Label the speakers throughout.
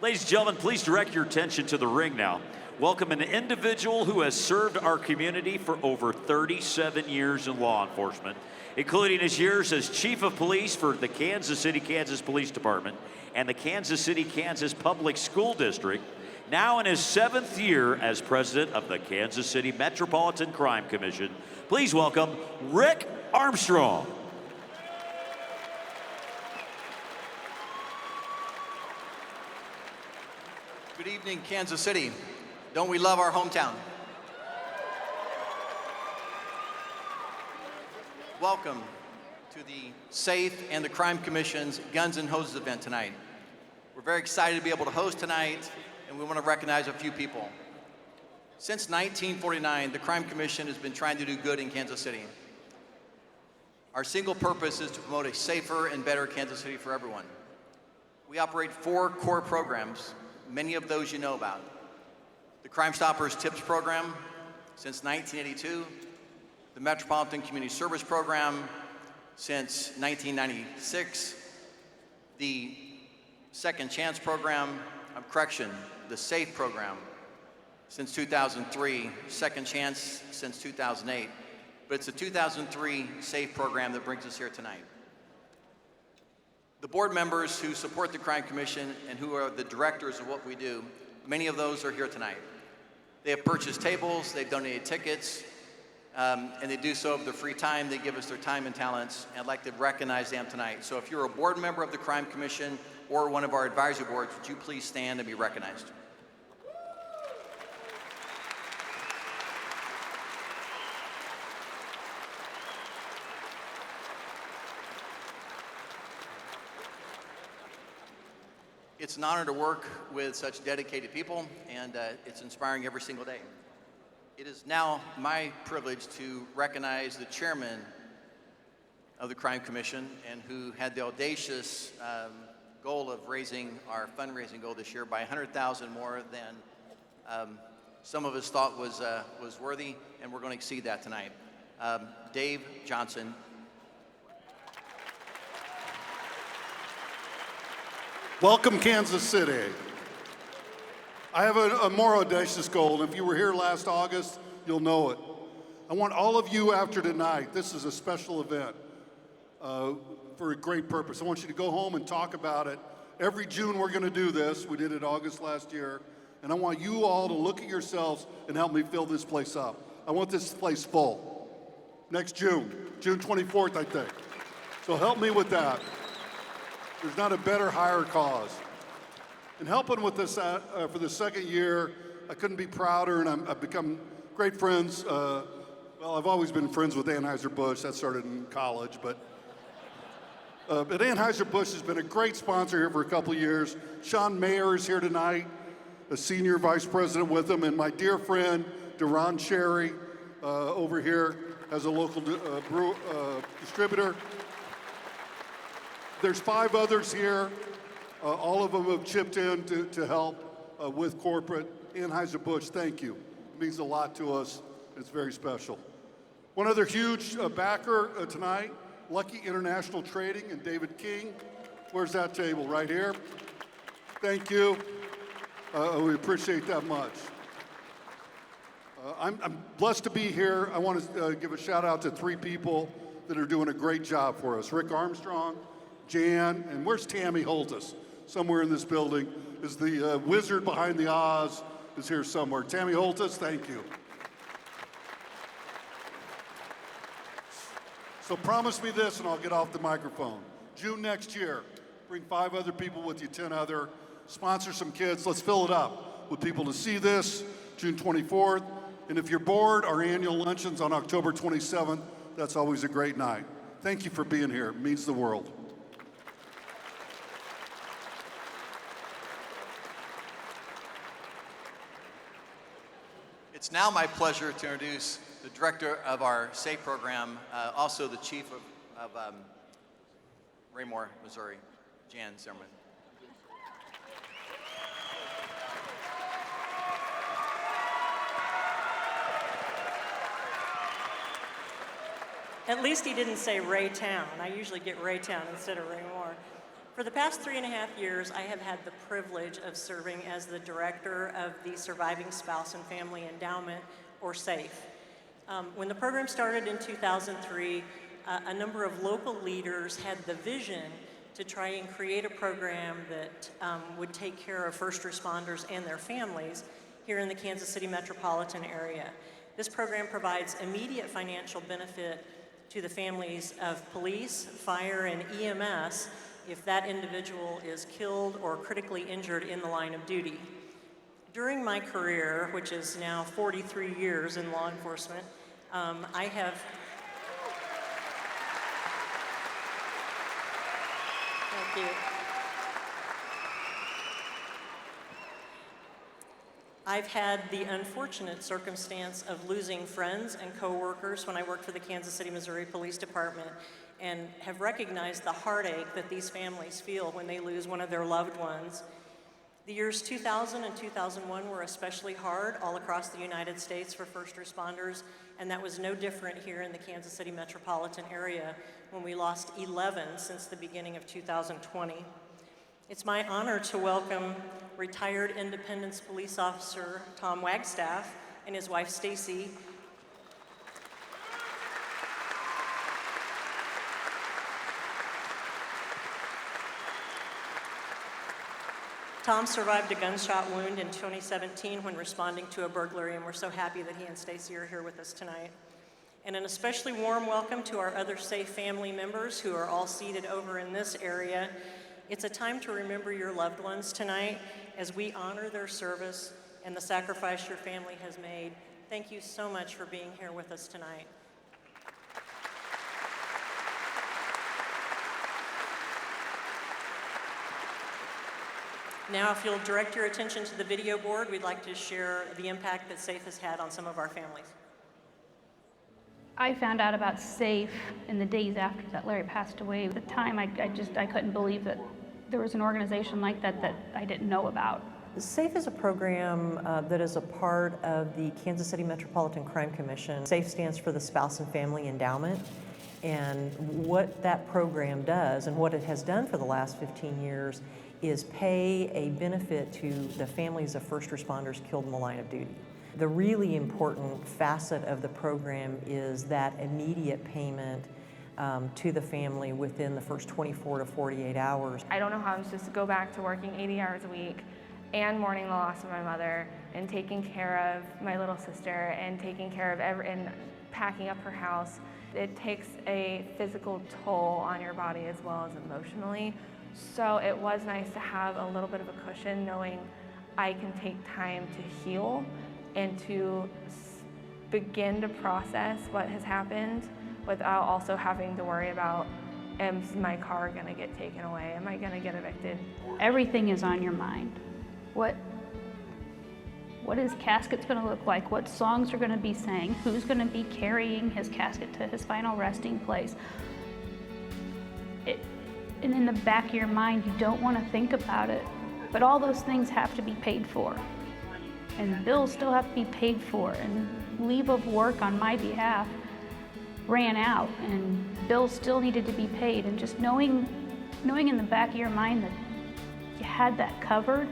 Speaker 1: Ladies and gentlemen, please direct your attention to the ring now. Welcome an individual who has served our community for over 37 years in law enforcement, including his years as Chief of Police for the Kansas City, Kansas Police Department and the Kansas City, Kansas Public School District, now in his 7th year as President of the Kansas City Metropolitan Crime Commission. Please welcome Rick Armstrong.
Speaker 2: Good evening, Kansas City. Don't we love our hometown? Welcome to the SAFE and the Crime Commission's Guns and Hoses event tonight. We're very excited to be able to host tonight, and we want to recognize a few people. Since 1949, the Crime Commission has been trying to do good in Kansas City. Our single purpose is to promote a safer and better Kansas City for everyone. We operate 4 core programs. Many of those you know about. The Crime Stoppers Tips Program since 1982, the Metropolitan Community Service Program since 1996, the Second Chance Program, the SAFE Program since 2003, Second Chance since 2008, but it's the 2003 SAFE Program that brings us here tonight. The board members who support the Crime Commission and who are the directors of what we do, many of those are here tonight. They have purchased tables, they've donated tickets, and they do so of their free time. They give us their time and talents, and I'd like to recognize them tonight. So if you're a board member of the Crime Commission or one of our advisory boards, would you please stand and be recognized? It's an honor to work with such dedicated people, and it's inspiring every single day. It is now my privilege to recognize the chairman of the Crime Commission and who had the audacious goal of raising our fundraising goal this year by $100,000 more than some of us thought was worthy, and we're going to exceed that tonight. Dave Johnson.
Speaker 3: Welcome, Kansas City. I have a more audacious goal, and if you were here last August, you'll know it. I want all of you after tonight, this is a special event for a great purpose. I want you to go home and talk about it. Every June we're gonna do this. We did it August last year, and I want you all to look at yourselves and help me fill this place up. I want this place full. Next June 24th, I think. So help me with that. There's not a better, higher cause. And helping with this for the 2nd year, I couldn't be prouder, and I've become great friends. Well, I've always been friends with Anheuser-Busch. That started in college, but Anheuser-Busch has been a great sponsor here for a couple of years. Sean Mayer is here tonight, a senior vice president with them, and my dear friend, Duran Cherry, over here as a local distributor. There's 5 others here. All of them have chipped in to help with corporate. Anheuser-Busch, thank you. It means a lot to us. It's very special. One other huge backer tonight, Lucky International Trading and David King. Where's that table? Right here. Thank you. We appreciate that much. I'm blessed to be here. I want to give a shout out to 3 people that are doing a great job for us. Rick Armstrong, Jan, and where's Tammy Holtis? Somewhere in this building is the wizard behind the Oz is here somewhere. Tammy Holtis, thank you. So promise me this and I'll get off the microphone. June next year, bring 5 other people with you, 10 other, sponsor some kids. Let's fill it up with people to see this, June 24th. And if you're bored, our annual luncheon's on October 27th. That's always a great night. Thank you for being here. It means the world.
Speaker 2: It's now my pleasure to introduce the director of our SAFE program, also the chief of Raymore, Missouri, Jan Zimmerman.
Speaker 4: At least he didn't say Raytown. I usually get Raytown instead of Raymore. For the past 3.5 years, I have had the privilege of serving as the director of the Surviving Spouse and Family Endowment, or SAFE. When the program started in 2003, a number of local leaders had the vision to try and create a program that would take care of first responders and their families here in the Kansas City metropolitan area. This program provides immediate financial benefit to the families of police, fire, and EMS if that individual is killed or critically injured in the line of duty. During my career, which is now 43 years in law enforcement, I have Thank you. I've had the unfortunate circumstance of losing friends and coworkers when I worked for the Kansas City, Missouri Police Department, and have recognized the heartache that these families feel when they lose one of their loved ones. The years 2000 and 2001 were especially hard all across the United States for first responders, and that was no different here in the Kansas City metropolitan area when we lost 11 since the beginning of 2020. It's my honor to welcome retired Independence Police Officer Tom Wagstaff and his wife Stacy. Tom survived a gunshot wound in 2017 when responding to a burglary, and we're so happy that he and Stacy are here with us tonight. And an especially warm welcome to our other SAFE family members who are all seated over in this area. It's a time to remember your loved ones tonight as we honor their service and the sacrifice your family has made. Thank you so much for being here with us tonight. Now, if you'll direct your attention to the video board, we'd like to share the impact that SAFE has had on some of our families.
Speaker 5: I found out about SAFE in the days after that Larry passed away. At the time, I couldn't believe that there was an organization like that that I didn't know about.
Speaker 6: SAFE is a program that is a part of the Kansas City Metropolitan Crime Commission. SAFE stands for the Spouse and Family Endowment. And what that program does, and what it has done for the last 15 years, is pay a benefit to the families of first responders killed in the line of duty. The really important facet of the program is that immediate payment to the family within the first 24 to 48 hours.
Speaker 7: I don't know how I'm supposed to go back to working 80 hours a week and mourning the loss of my mother and taking care of my little sister and taking care of and packing up her house. It takes a physical toll on your body as well as emotionally. So it was nice to have a little bit of a cushion knowing I can take time to heal and to begin to process what has happened without also having to worry about, is my car going to get taken away? Am I going to get evicted?
Speaker 5: Everything is on your mind. What his casket's going to look like, what songs are going to be sang, who's going to be carrying his casket to his final resting place. And in the back of your mind, you don't want to think about it, but all those things have to be paid for. And bills still have to be paid for, and leave of work on my behalf ran out, and bills still needed to be paid. And just knowing in the back of your mind that you had that covered,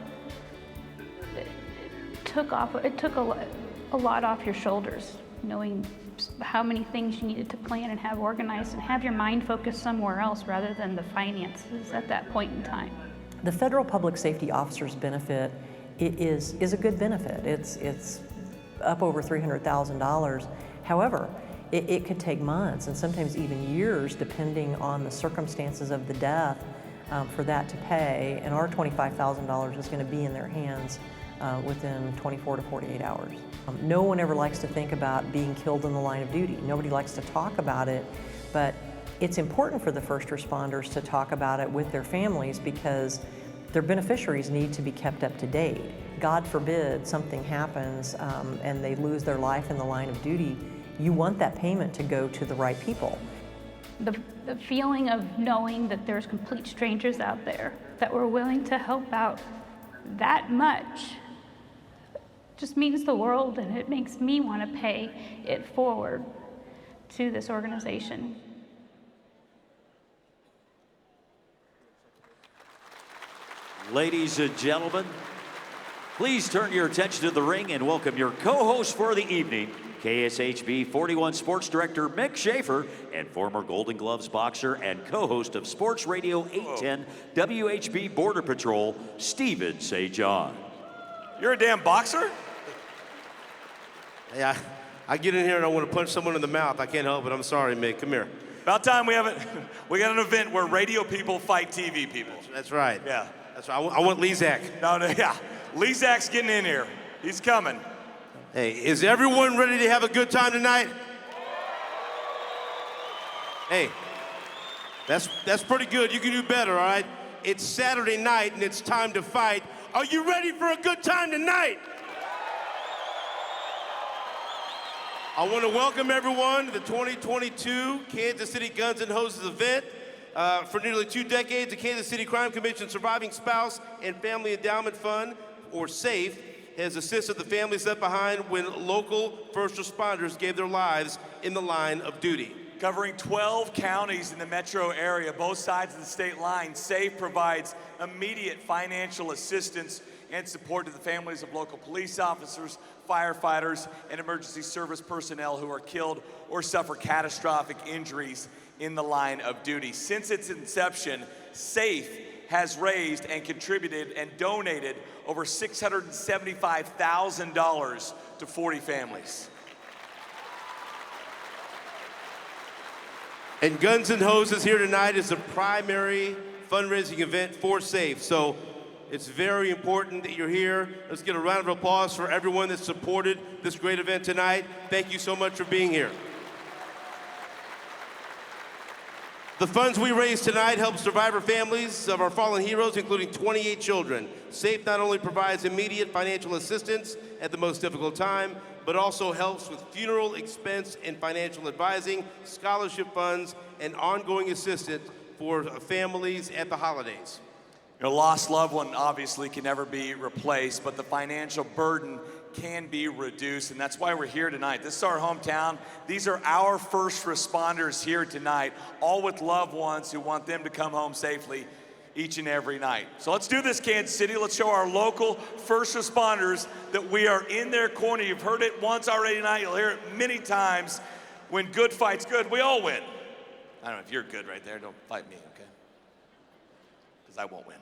Speaker 5: it took a lot off your shoulders, knowing how many things you needed to plan and have organized and have your mind focused somewhere else rather than the finances at that point in time.
Speaker 6: The Federal Public Safety Officer's benefit is a good benefit. It's up over $300,000. However, it could take months and sometimes even years, depending on the circumstances of the death, for that to pay. And our $25,000 is going to be in their hands within 24 to 48 hours. No one ever likes to think about being killed in the line of duty. Nobody likes to talk about it, but it's important for the first responders to talk about it with their families because their beneficiaries need to be kept up to date. God forbid something happens and they lose their life in the line of duty. You want that payment to go to the right people.
Speaker 5: The feeling of knowing that there's complete strangers out there that were willing to help out that much just means the world, and it makes me want to pay it forward to this organization.
Speaker 1: Ladies and gentlemen, please turn your attention to the ring and welcome your co-host for the evening, KSHB 41 Sports Director Mick Schaefer and former Golden Gloves boxer and co-host of Sports Radio 810 WHB Border Patrol, Steven St. John.
Speaker 8: You're a damn boxer?
Speaker 9: Yeah, I get in here and I want to punch someone in the mouth. I can't help it. I'm sorry, Mick. Come here.
Speaker 8: About time we got an event where radio people fight TV people.
Speaker 9: That's right.
Speaker 8: Yeah.
Speaker 9: That's right. I want Lezak.
Speaker 8: No, yeah. Lezak's getting in here. He's coming.
Speaker 9: Hey, is everyone ready to have a good time tonight? Hey, that's pretty good. You can do better, all right? It's Saturday night and it's time to fight. Are you ready for a good time tonight? I want to welcome everyone to the 2022 Kansas City Guns and Hoses event. For nearly 2 decades, the Kansas City Crime Commission Surviving Spouse and Family Endowment Fund, or SAFE, has assisted the families left behind when local first responders gave their lives in the line of duty.
Speaker 8: Covering 12 counties in the metro area, both sides of the state line, SAFE provides immediate financial assistance and support to the families of local police officers, firefighters, and emergency service personnel who are killed or suffer catastrophic injuries in the line of duty. Since its inception, SAFE has raised and contributed and donated over $675,000 to 40 families.
Speaker 9: And Guns and Hoses here tonight is the primary fundraising event for SAFE. So it's very important that you're here. Let's get a round of applause for everyone that supported this great event tonight. Thank you so much for being here. The funds we raise tonight help survivor families of our fallen heroes, including 28 children. SAFE not only provides immediate financial assistance at the most difficult time, but also helps with funeral expense and financial advising, scholarship funds, and ongoing assistance for families at the holidays.
Speaker 8: A lost loved one obviously can never be replaced, but the financial burden can be reduced, and that's why we're here tonight. This is our hometown. These are our first responders here tonight, all with loved ones who want them to come home safely each and every night. So let's do this, Kansas City. Let's show our local first responders that we are in their corner. You've heard it once already tonight. You'll hear it many times. When good fights good, we all win. I don't know if you're good right there. Don't fight me, okay? Because I won't win.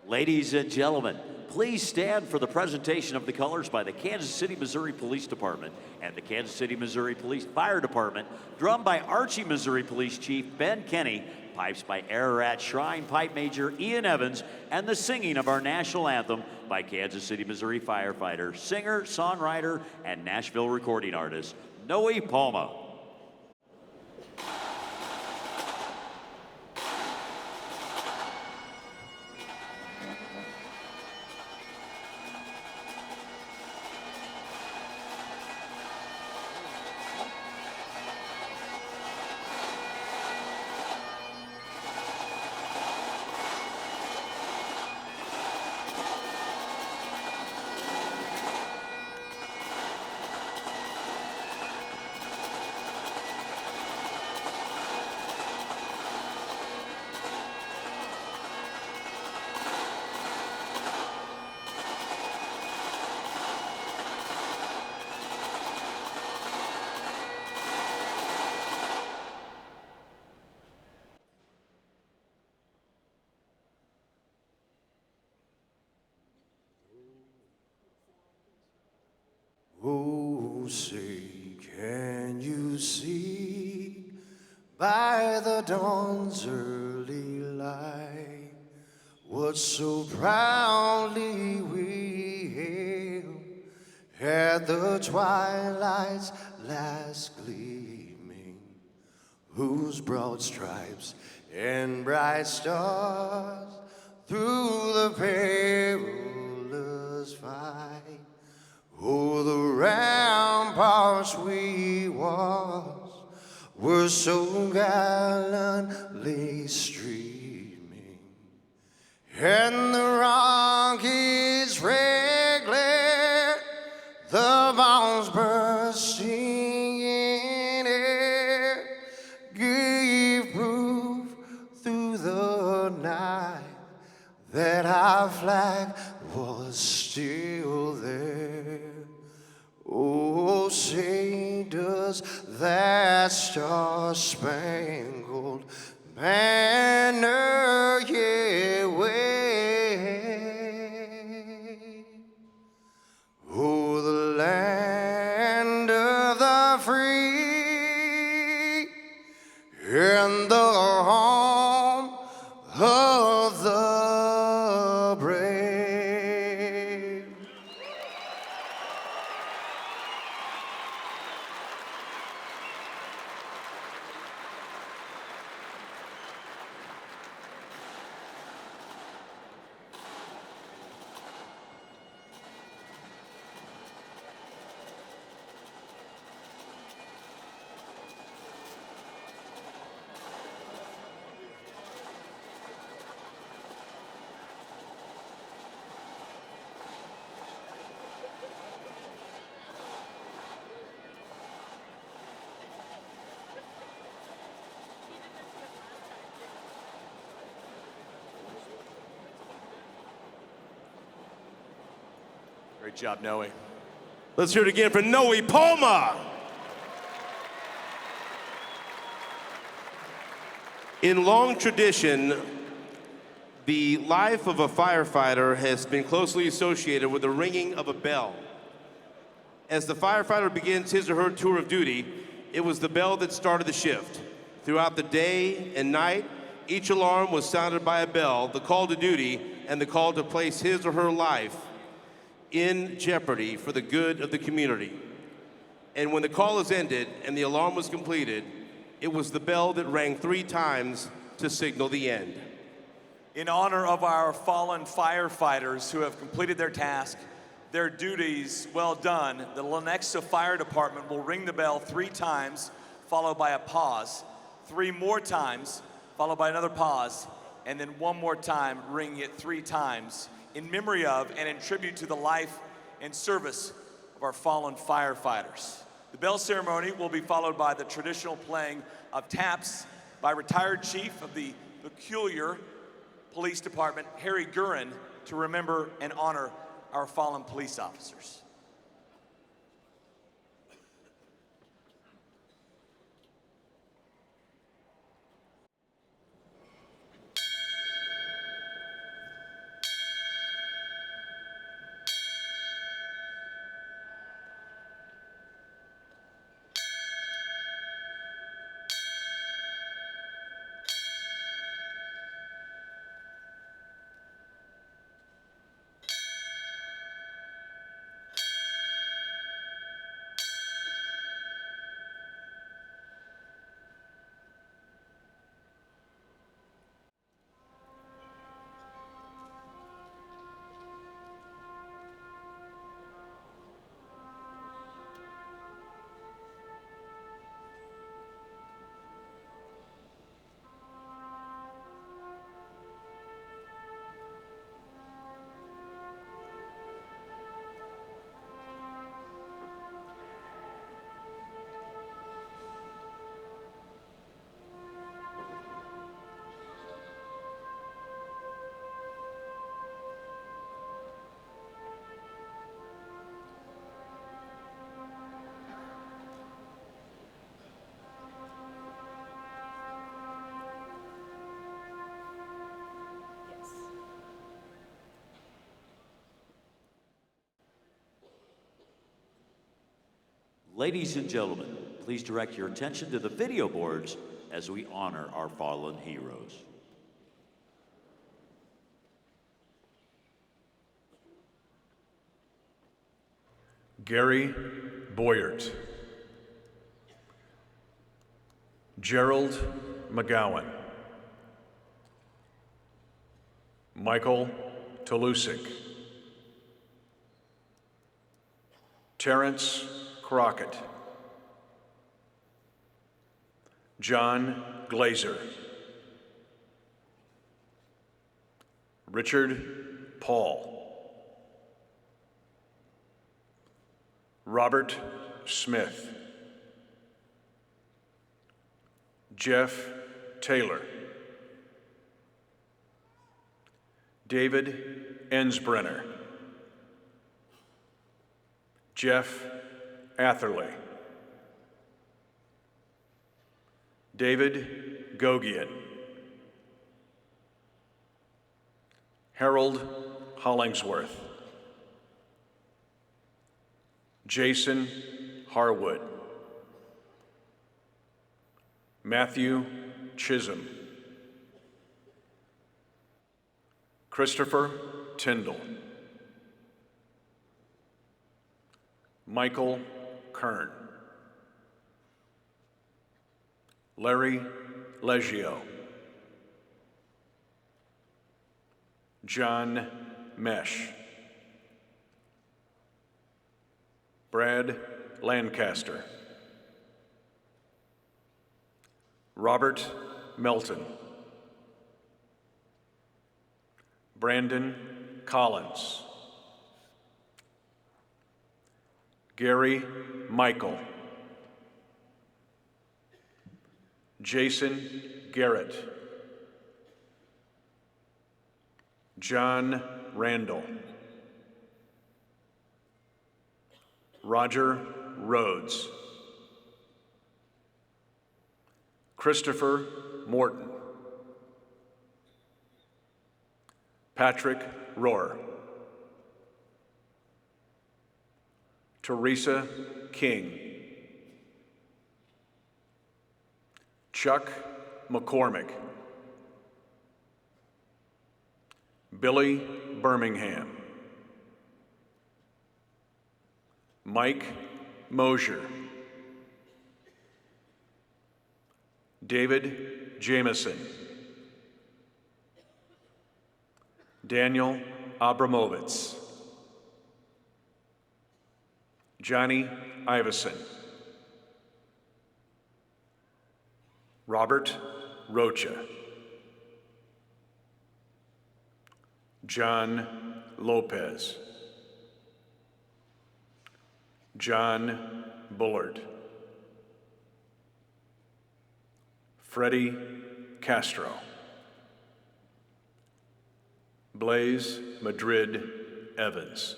Speaker 1: Ladies and gentlemen, please stand for the presentation of the colors by the Kansas City, Missouri Police Department and the Kansas City, Missouri Police Fire Department, drum by Archie, Missouri Police Chief Ben Kenny, pipes by Ararat Shrine Pipe Major Ian Evans, and the singing of our national anthem by Kansas City, Missouri firefighter, singer, songwriter, and Nashville recording artist, Noe Palma.
Speaker 10: Oh, say, can you see by the dawn's early light what so proudly we hailed at the twilight's last gleaming, whose broad stripes and bright stars through the perilous fight o'er the ramparts we walked were so gallantly streaming, and the rockets red glare, the bombs bursting in air, gave proof through the night flag was still there. Oh, say does that star-spangled banner yet wave? Oh, the land of the free and the home of the brave.
Speaker 8: Great job, Noe.
Speaker 9: Let's hear it again for Noe Palma. In long tradition, the life of a firefighter has been closely associated with the ringing of a bell. As the firefighter begins his or her tour of duty, it was the bell that started the shift. Throughout the day and night, each alarm was sounded by a bell, the call to duty and the call to place his or her life in jeopardy for the good of the community. And when the call is ended and the alarm was completed, it was the bell that rang 3 times to signal the end.
Speaker 8: In honor of our fallen firefighters who have completed their task, their duties well done, the Lenexa Fire Department will ring the bell 3 times, followed by a pause, 3 more times, followed by another pause, and then 1 more time, ringing it 3 times in memory of and in tribute to the life and service of our fallen firefighters. The bell ceremony will be followed by the traditional playing of taps by retired Chief of the Peculiar Police Department, Harry Gurin, to remember and honor our fallen police officers.
Speaker 1: Ladies and gentlemen, please direct your attention to the video boards as we honor our fallen heroes.
Speaker 11: Gary Boyert, Gerald McGowan, Michael Tolusic, Terrence Crockett, John Glazer, Richard Paul, Robert Smith, Jeff Taylor, David Ensbrenner. Jeff Atherley. David Gogian. Harold Hollingsworth. Jason Harwood. Matthew Chisholm. Christopher Tyndall. Michael Kern. Larry Leggio. John Mesh. Brad Lancaster. Robert Melton. Brandon Collins. Gary Michael. Jason Garrett. John Randall. Roger Rhodes. Christopher Morton. Patrick Rohr. Teresa King. Chuck McCormick. Billy Birmingham. Mike Mosier. David Jameson. Daniel Abramovitz. Johnny Iveson. Robert Rocha. John Lopez. John Bullard. Freddie Castro. Blaze Madrid Evans.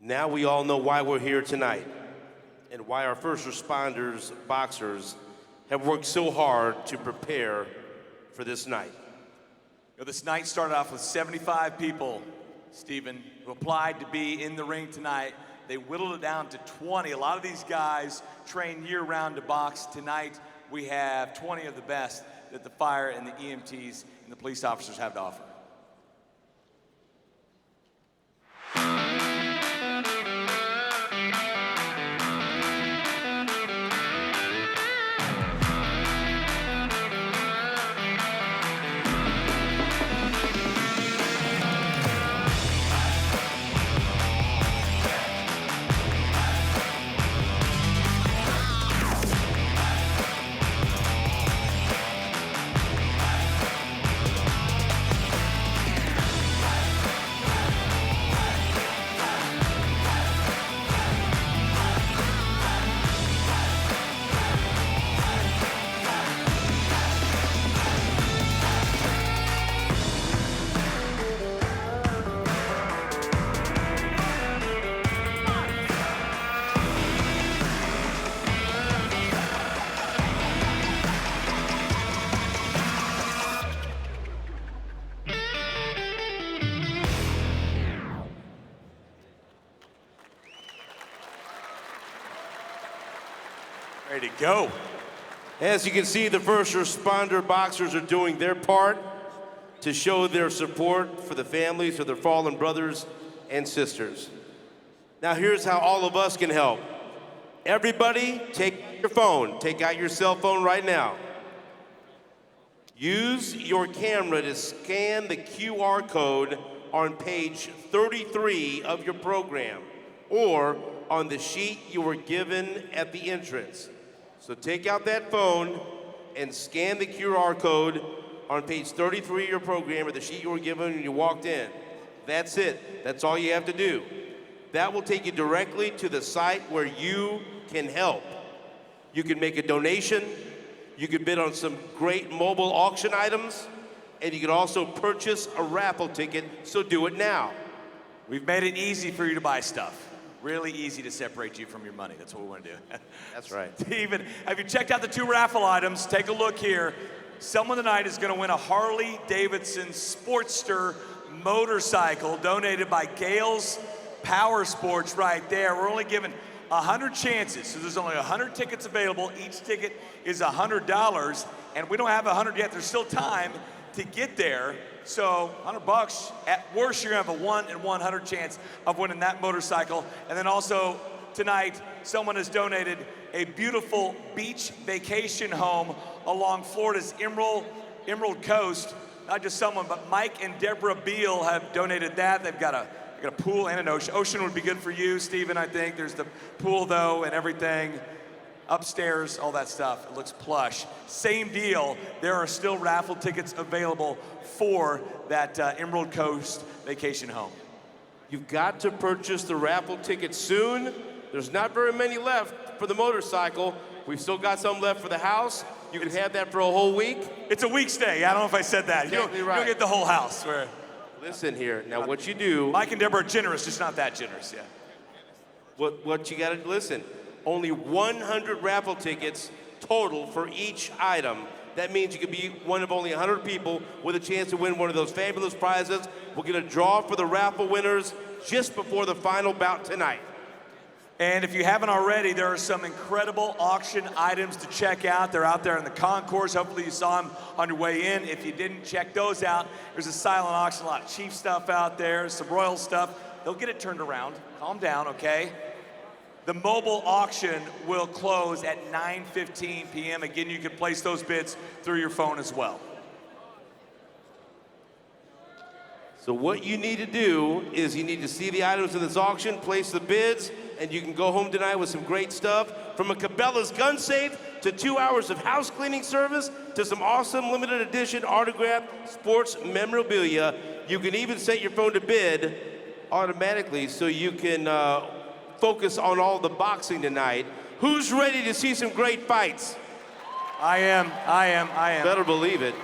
Speaker 9: Now we all know why we're here tonight and why our first responders, boxers, have worked so hard to prepare for this night.
Speaker 8: You know, this night started off with 75 people, Stephen, who applied to be in the ring tonight. They whittled it down to 20. A lot of these guys train year-round to box. Tonight, we have 20 of the best that the fire and the EMTs and the police officers have to offer. Ready to go.
Speaker 9: As you can see, the first responder boxers are doing their part to show their support for the families of their fallen brothers and sisters. Now here's how all of us can help. Everybody, take your phone. Take out your cell phone right now. Use your camera to scan the QR code on page 33 of your program or on the sheet you were given at the entrance. So take out that phone and scan the QR code on page 33 of your program or the sheet you were given when you walked in. That's it. That's all you have to do. That will take you directly to the site where you can help. You can make a donation, you can bid on some great mobile auction items, and you can also purchase a raffle ticket, so do it now.
Speaker 8: We've made it easy for you to buy stuff. Really easy to separate you from your money. That's what we want to do.
Speaker 9: That's right.
Speaker 8: Steven, have you checked out the 2 raffle items? Take a look here. Someone tonight is going to win a Harley Davidson Sportster motorcycle donated by Gales Power Sports right there. We're only giving 100 chances, so there's only 100 tickets available. Each ticket is $100, and we don't have 100 yet. There's still time to get there. So $100, at worst, you're gonna have a 1 in 100 chance of winning that motorcycle. And then also tonight, someone has donated a beautiful beach vacation home along Florida's Emerald Coast. Not just someone, but Mike and Deborah Beal have donated that. They've got a pool and an ocean. Ocean would be good for you, Steven, I think. There's the pool, though, and everything. Upstairs, all that stuff. It looks plush. Same deal. There are still raffle tickets available for that Emerald Coast vacation home.
Speaker 9: You've got to purchase the raffle ticket soon. There's not very many left for the motorcycle. We've still got some left for the house. You can have that for a whole week.
Speaker 8: It's a week stay. I don't know if I said that. You don't get the whole house.
Speaker 9: Listen here. Now, what you do...
Speaker 8: Mike and Deborah are generous, just not that generous, yeah.
Speaker 9: What you got to listen. Only 100 raffle tickets total for each item. That means you could be one of only 100 people with a chance to win one of those fabulous prizes. We're going to draw for the raffle winners just before the final bout tonight.
Speaker 8: And if you haven't already, there are some incredible auction items to check out. They're out there in the concourse. Hopefully you saw them on your way in. If you didn't check those out, there's a silent auction, a lot of Chief stuff out there, some Royal stuff. They'll get it turned around. Calm down, okay? The mobile auction will close at 9:15 p.m. Again, you can place those bids through your phone as well.
Speaker 9: So what you need to do is you need to see the items in this auction, place the bids, and you can go home tonight with some great stuff. From a Cabela's gun safe to 2 hours of house cleaning service to some awesome limited edition autographed sports memorabilia. You can even set your phone to bid automatically so you can focus on all the boxing tonight. Who's ready to see some great fights?
Speaker 8: I am.
Speaker 9: Better believe it.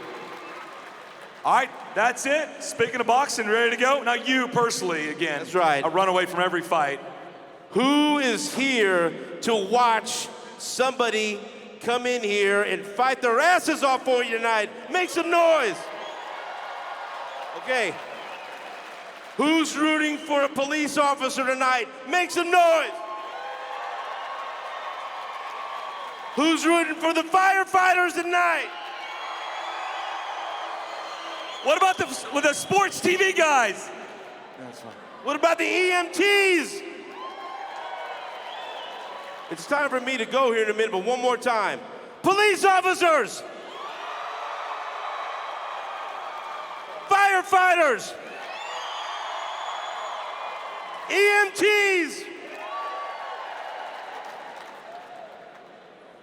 Speaker 8: All right, that's it. Speaking of boxing, ready to go? Now you personally, again.
Speaker 9: That's right.
Speaker 8: A runaway from every fight.
Speaker 9: Who is here to watch somebody come in here and fight their asses off for you tonight? Make some noise. Okay. Who's rooting for a police officer tonight? Make some noise. Who's rooting for the firefighters tonight?
Speaker 8: What about the sports TV guys?
Speaker 9: What about the EMTs? It's time for me to go here in a minute, but one more time. Police officers! Firefighters! EMTs!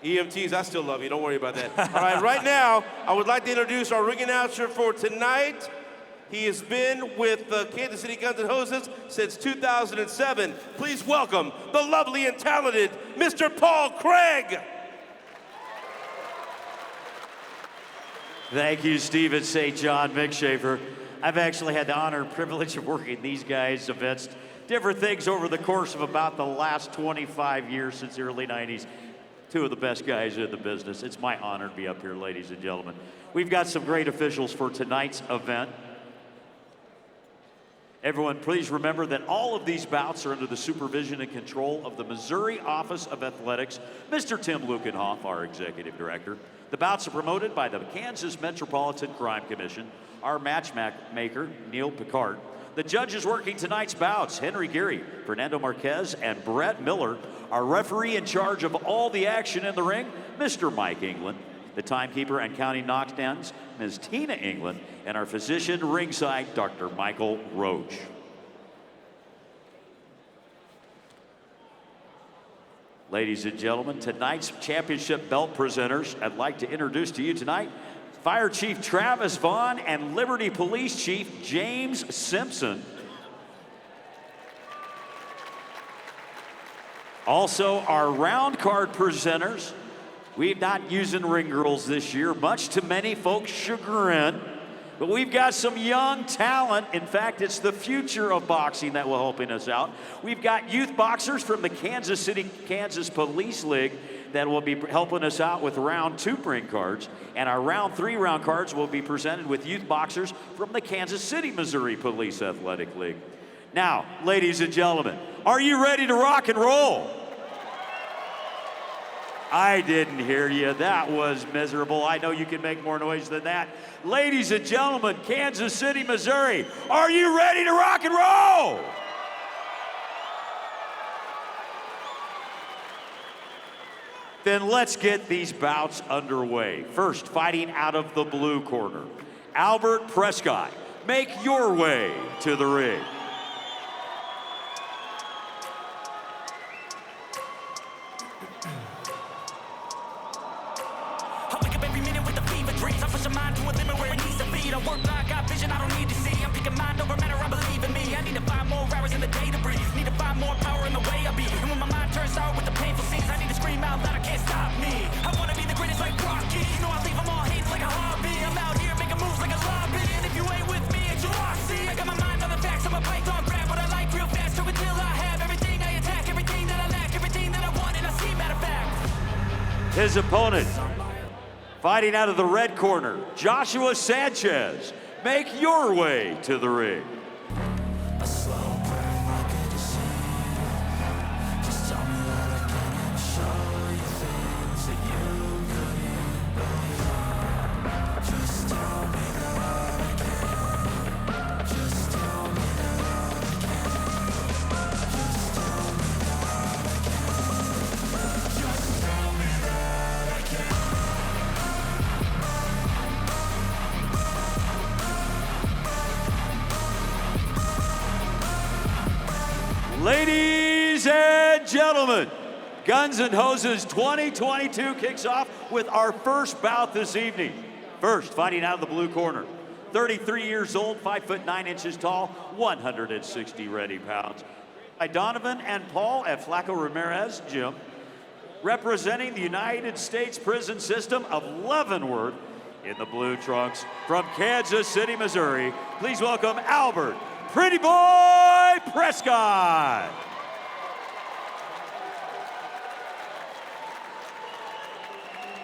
Speaker 9: EMTs, I still love you. Don't worry about that. All right, right now, I would like to introduce our ring announcer for tonight. He has been with Kansas City Guns and Hoses since 2007. Please welcome the lovely and talented Mr. Paul Craig.
Speaker 1: Thank you, Stephen St. John McShafer. I've actually had the honor and privilege of working these guys' events, different things over the course of about the last 25 years since the early 90s. Two of the best guys in the business. It's my honor to be up here, ladies and gentlemen. We've got some great officials for tonight's event. Everyone, please remember that all of these bouts are under the supervision and control of the Missouri Office of Athletics, Mr. Tim Lukenhoff, our executive director. The bouts are promoted by the Kansas Metropolitan Crime Commission, our matchmaker, Neil Picard. The judges working tonight's bouts, Henry Geary, Fernando Marquez, and Brett Miller. Our referee in charge of all the action in the ring, Mr. Mike England. The timekeeper and counting knockdowns, Ms. Tina England. And our physician ringside, Dr. Michael Roach. Ladies and gentlemen, tonight's championship belt presenters, I'd like to introduce to you tonight Fire Chief Travis Vaughn and Liberty Police Chief James Simpson. Also, our round card presenters. We're not using ring girls this year, much to many folks' chagrin. But we've got some young talent. In fact, it's the future of boxing that will helping us out. We've got youth boxers from the Kansas City, Kansas Police League that will be helping us out with round 2 ring cards. And our round 3 round cards will be presented with youth boxers from the Kansas City, Missouri Police Athletic League. Now, ladies and gentlemen, are you ready to rock and roll? I didn't hear you. That was miserable. I know you can make more noise than that. Ladies and gentlemen, Kansas City, Missouri, are you ready to rock and roll? Then let's get these bouts underway. First, fighting out of the blue corner, Albert Prescott, make your way to the ring. His opponent, fighting out of the red corner, Joshua Sanchez, make your way to the ring. Ladies and gentlemen, Guns N' Hoses 2022 kicks off with our first bout this evening. First, fighting out of the blue corner, 33 years old, 5 foot 9 inches tall, 160 ready pounds. By Donovan and Paul at Flaco Ramirez Gym, representing the United States prison system of Leavenworth in the blue trunks from Kansas City, Missouri. Please welcome Albert Pretty Boy Prescott.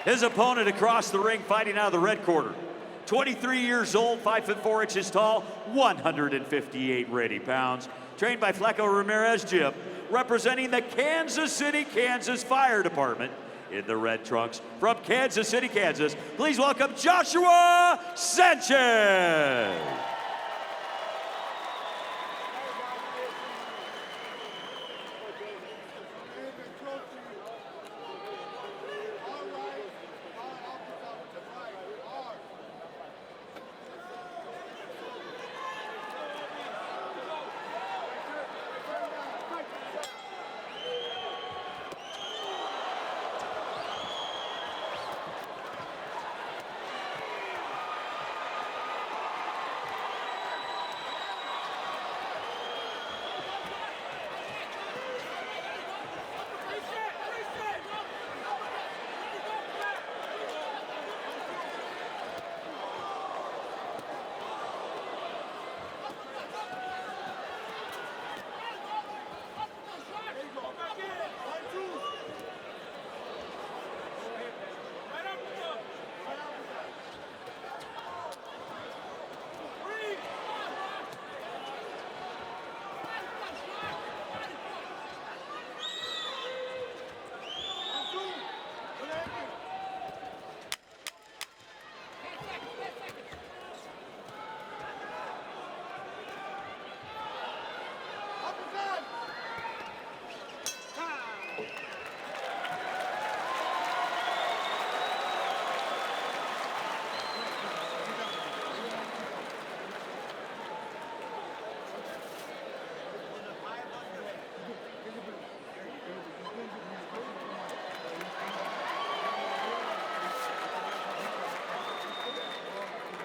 Speaker 1: His opponent across the ring, fighting out of the red corner, 23 years old, 5 foot 4 inches tall, 158 ready pounds. Trained by Flaco Ramirez Gym, representing the Kansas City, Kansas Fire Department in the red trunks from Kansas City, Kansas. Please welcome Joshua Sanchez.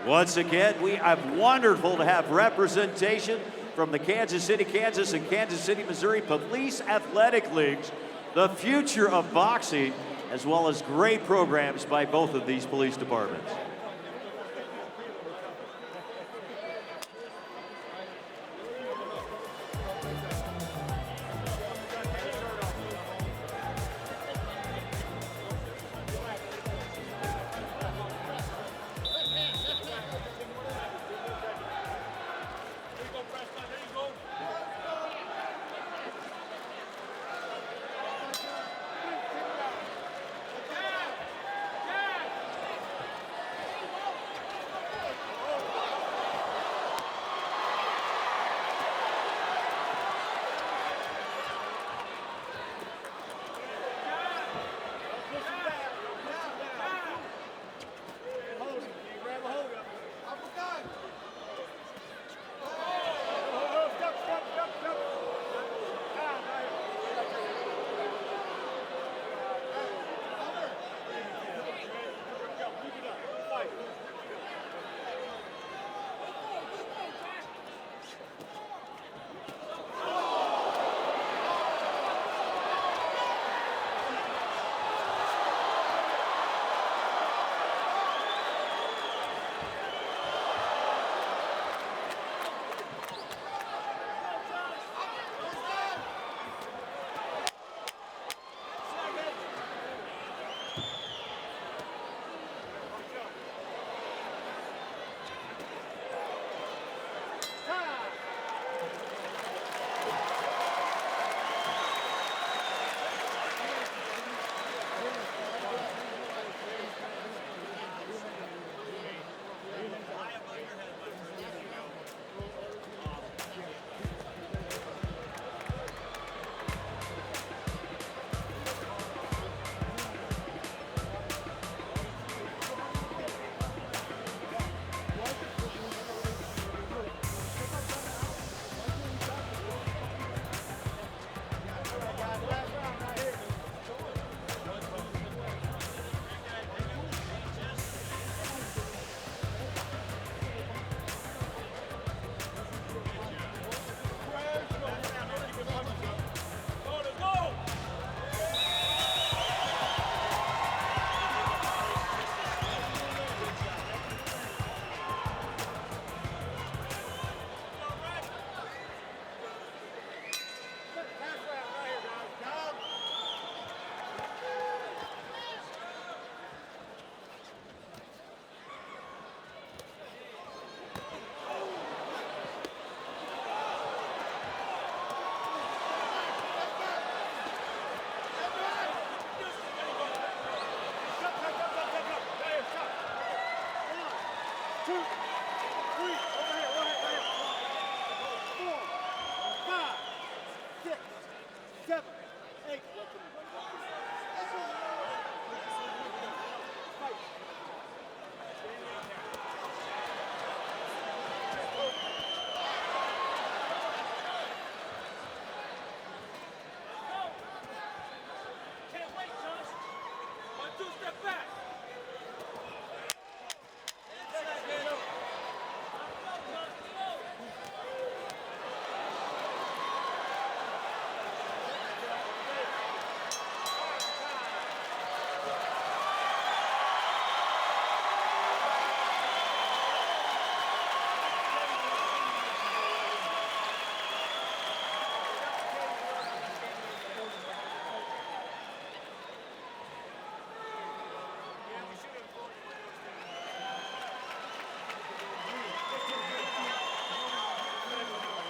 Speaker 1: Once again, we are wonderful to have representation from the Kansas City, Kansas and Kansas City, Missouri Police Athletic Leagues the future of boxing, as well as great programs by both of these police departments.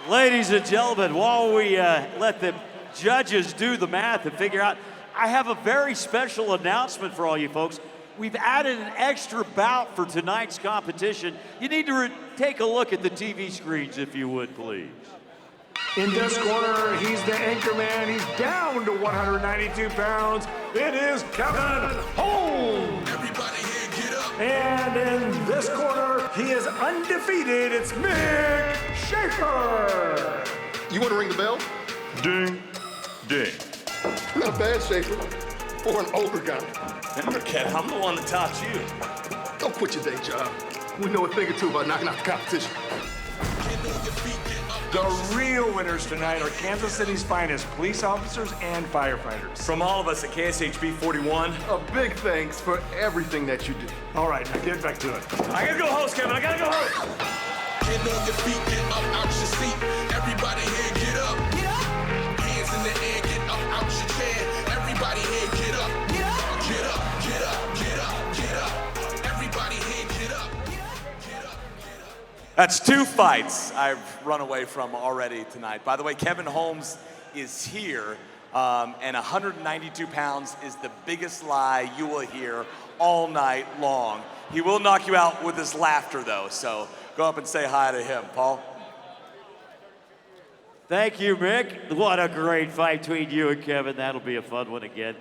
Speaker 1: Ladies and gentlemen, while we let the judges do the math and figure out, I have a very special announcement for all you folks. We've added an extra bout for tonight's competition. You need to take a look at the TV screens, if you would, please.
Speaker 12: In this corner, he's the anchor man. He's down to 192 pounds. It is Kevin Holmes.
Speaker 13: Everybody here, get up.
Speaker 12: And in this corner, he is undefeated. It's Mick Schaefer.
Speaker 10: You want to ring the bell?
Speaker 11: Ding, ding.
Speaker 10: Not bad, Schaefer, for an older guy.
Speaker 13: Remember, Kev, I'm the one that taught you.
Speaker 10: Don't quit your day job. We know a thing or two about knocking out the competition.
Speaker 13: Get on your feet, get up.
Speaker 12: The real winners tonight are Kansas City's finest police officers and firefighters.
Speaker 13: From all of us at KSHB 41,
Speaker 10: A big thanks for everything that you do.
Speaker 12: All right, now get back to it.
Speaker 13: I gotta go host, Kevin. I gotta go host.
Speaker 14: Get on your feet, get up out your seat. Everybody here, get up. Hands in the air, get up out your chair. Everybody here, get up. Get up, get up, get up, get up. Everybody here, get up.
Speaker 8: That's 2 fights I've run away from already tonight. By the way, Kevin Holmes is here, and 192 pounds is the biggest lie you will hear all night long. He will knock you out with his laughter, though, so go up and say hi to him. Paul?
Speaker 1: Thank you, Mick. What a great fight between you and Kevin. That'll be a fun one again,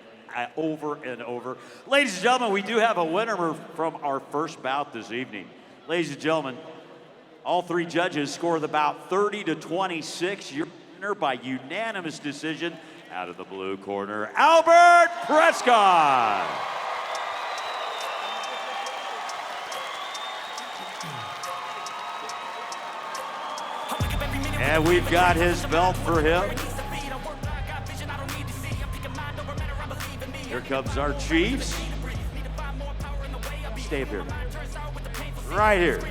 Speaker 1: over and over. Ladies and gentlemen, we do have a winner from our first bout this evening. Ladies and gentlemen, all 3 judges score the bout 30-26. Your winner by unanimous decision out of the blue corner, Albert Prescott. And we've got his belt for him. Here comes our Chiefs. Stay up here. Right here.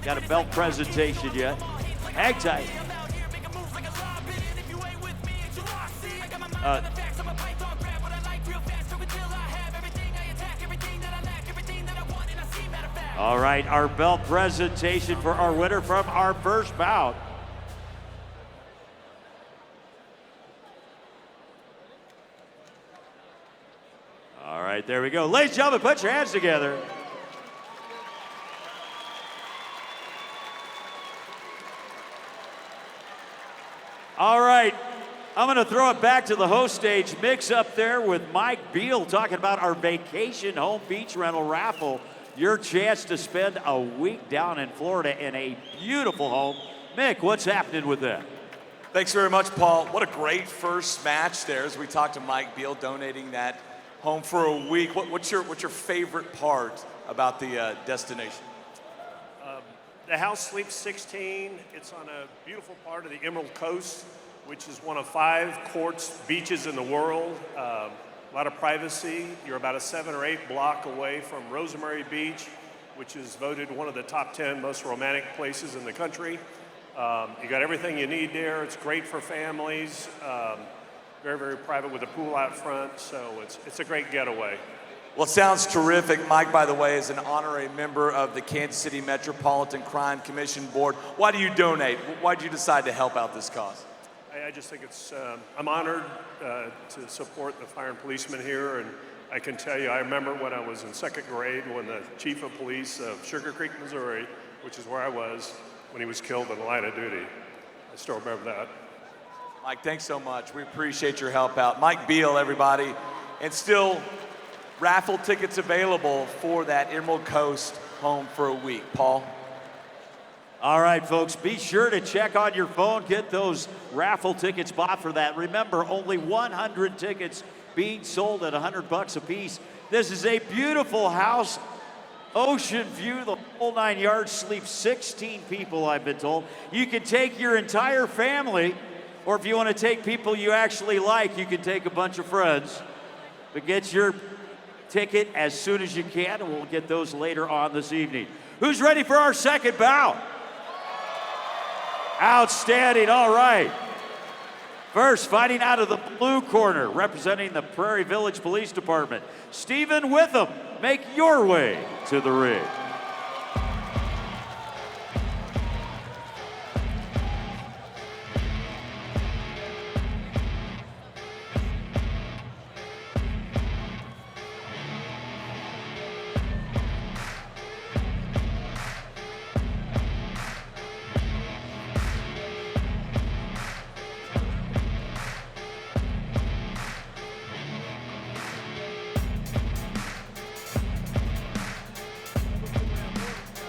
Speaker 1: Got a belt presentation yet. Hang tight. All right, our belt presentation for our winner from our first bout. All right, there we go. Ladies and gentlemen, put your hands together. All right, I'm going to throw it back to the host stage. Mix up there with Mike Beal talking about our vacation home beach rental raffle. Your chance to spend a week down in Florida in a beautiful home. Mick, what's happening with that?
Speaker 8: Thanks very much, Paul. What a great first match there as we talked to Mike Beal donating that home for a week. What's your favorite part about the destination?
Speaker 15: The house sleeps 16. It's on a beautiful part of the Emerald Coast, which is one of 5 quartz beaches in the world. A lot of privacy. You're about a 7 or 8 block away from Rosemary Beach, which is voted one of the top 10 most romantic places in the country. You got everything you need there. It's great for families. Very, very private with a pool out front. So it's a great getaway.
Speaker 8: Well, it sounds terrific. Mike, by the way, is an honorary member of the Kansas City Metropolitan Crime Commission Board. Why do you donate? Why did you decide to help out this cause?
Speaker 15: I just think it's, I'm honored to support the fire and policemen here. And I can tell you, I remember when I was in 2nd grade when the chief of police of Sugar Creek, Missouri, which is where I was, when he was killed in the line of duty. I still remember that.
Speaker 8: Mike, thanks so much. We appreciate your help out. Mike Beal, everybody. And still, raffle tickets available for that Emerald Coast home for a week. Paul?
Speaker 1: All right, folks, be sure to check on your phone. Get those raffle tickets bought for that. Remember, only 100 tickets being sold at $100 a piece. This is a beautiful house. Ocean view, the whole 9 yards, sleep 16 people, I've been told. You can take your entire family, or if you want to take people you actually like, you can take a bunch of friends. But get your ticket as soon as you can, and we'll get those later on this evening. Who's ready for our second bout? Outstanding, all right. First, fighting out of the blue corner, representing the Prairie Village Police Department, Stephen Witham. Make your way to the ring.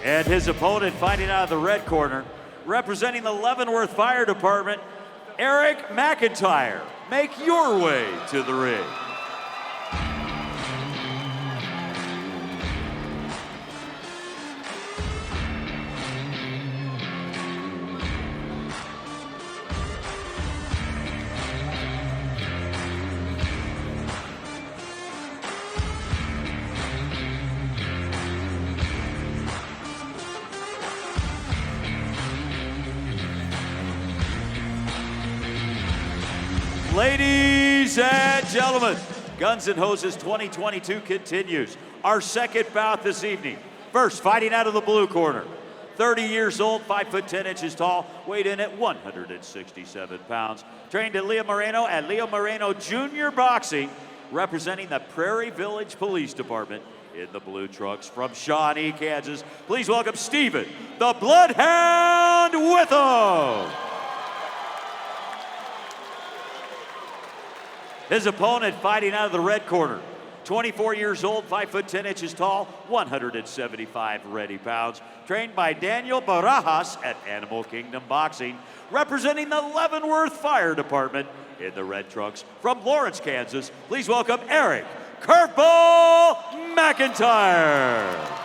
Speaker 1: And his opponent fighting out of the red corner, representing the Leavenworth Fire Department, Eric McIntyre. Make your way to the ring. Ladies and gentlemen, Guns N' Hoses 2022 continues. Our second bout this evening. First, fighting out of the blue corner. 30 years old, 5 foot 10 inches tall, weighed in at 167 pounds. Trained at Leo Moreno Junior Boxing, representing the Prairie Village Police Department in the blue trunks from Shawnee, Kansas. Please welcome Steven, the Bloodhound Witham. His opponent fighting out of the red corner. 24 years old, 5 foot 10 inches tall, 175 ready pounds. Trained by Daniel Barajas at Animal Kingdom Boxing, representing the Leavenworth Fire Department in the red trunks from Lawrence, Kansas. Please welcome Eric Curveball McIntyre.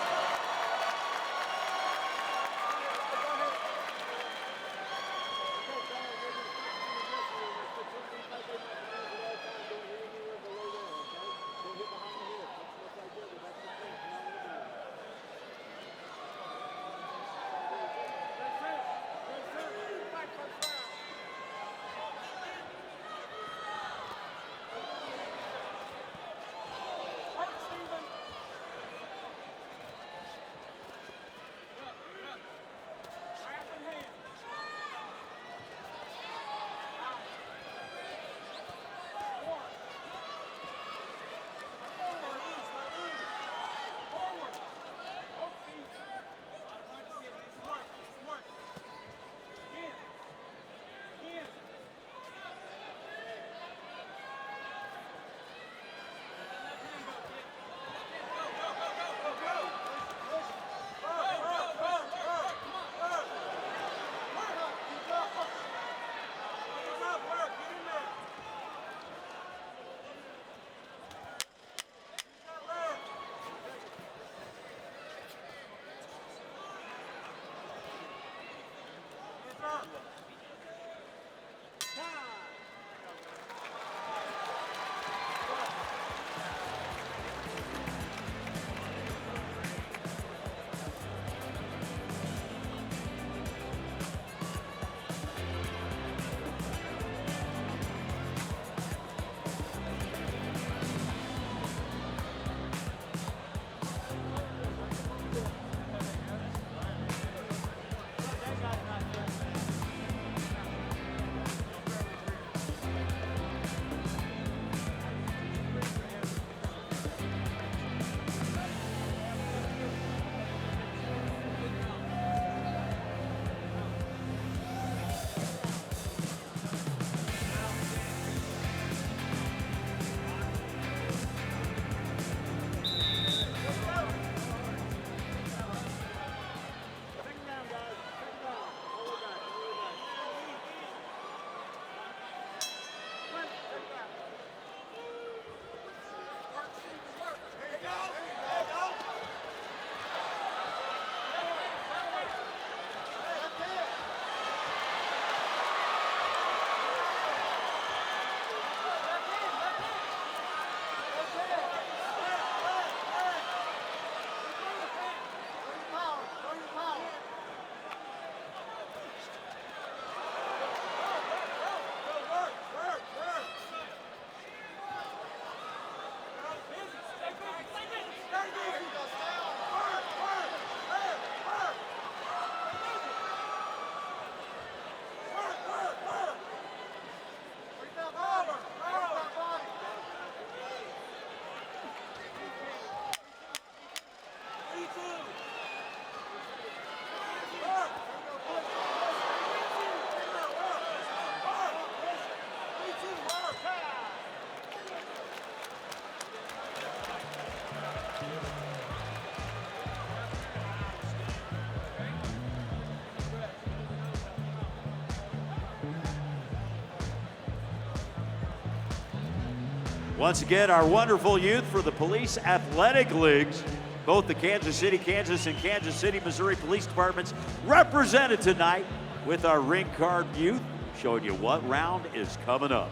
Speaker 1: Once again, our wonderful youth for the Police Athletic Leagues, both the Kansas City, Kansas and Kansas City, Missouri Police Departments represented tonight with our ring card youth, showing you what round is coming up.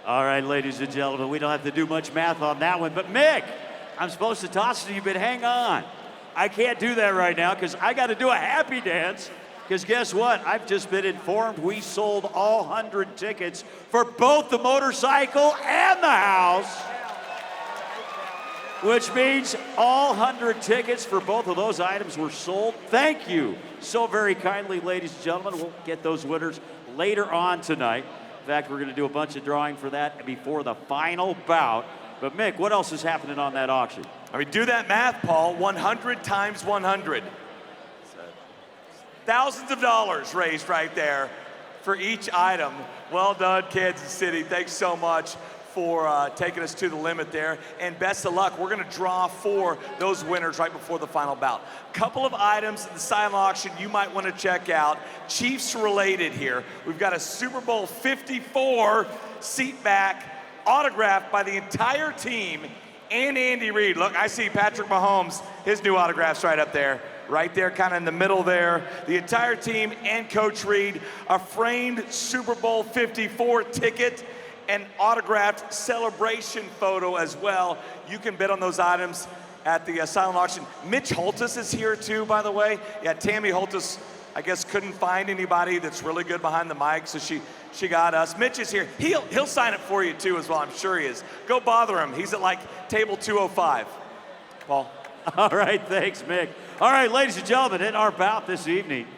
Speaker 1: All right, ladies and gentlemen, we don't have to do much math on that one. But Mick, I'm supposed to toss it to you, but hang on. I can't do that right now because I got to do a happy dance. Because guess what? I've just been informed we sold all 100 tickets for both the motorcycle and the house. Which means all 100 tickets for both of those items were sold. Thank you so very kindly, ladies and gentlemen. We'll get those winners later on tonight. In fact, we're going to do a bunch of drawing for that before the final bout. But Mick, what else is happening on that auction?
Speaker 8: I mean, do that math, Paul. 100 times 100. Thousands of dollars raised right there for each item. Well done, Kansas City. Thanks so much for taking us to the limit there. And best of luck. We're going to draw for those winners right before the final bout. Couple of items in the silent auction you might want to check out. Chiefs related here. We've got a Super Bowl 54 seat back autographed by the entire team and Andy Reid. Look, I see Patrick Mahomes, his new autograph's right up there. Right there, kind of in the middle there. The entire team and Coach Reid, a framed Super Bowl 54 ticket, and autographed celebration photo as well. You can bid on those items at the silent auction. Mitch Holtis is here too, by the way. Yeah, Tammy Holtis, I guess, couldn't find anybody that's really good behind the mic, so she got us. Mitch is here. He'll sign it for you too as well, I'm sure he is. Go bother him. He's at like table 205. Paul.
Speaker 1: All right, thanks, Mick. All right, ladies and gentlemen, in our bout this evening,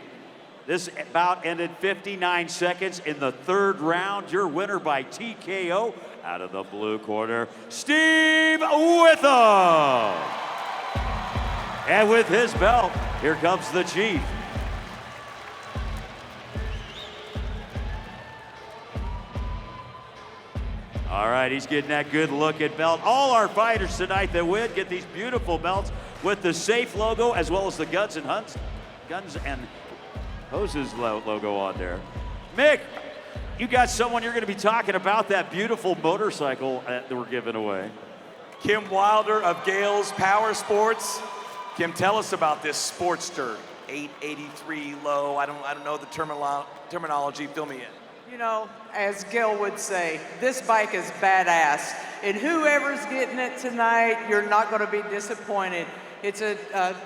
Speaker 1: this bout ended 59 seconds in the third round. Your winner by TKO out of the blue corner, Steve Witham. And with his belt, here comes the Chief. All right, he's getting that good looking belt. All our fighters tonight that win get these beautiful belts with the SAFE logo as well as the Guns and Hoses logo on there. Mick, you got someone you're going to be talking about, that beautiful motorcycle that we're giving away.
Speaker 8: Kim Wilder of Gales Power Sports. Kim, tell us about this Sportster 883 low. I don't know the terminology. Fill me in.
Speaker 16: You know, as Gail would say, this bike is badass. And whoever's getting it tonight, you're not going to be disappointed. It's a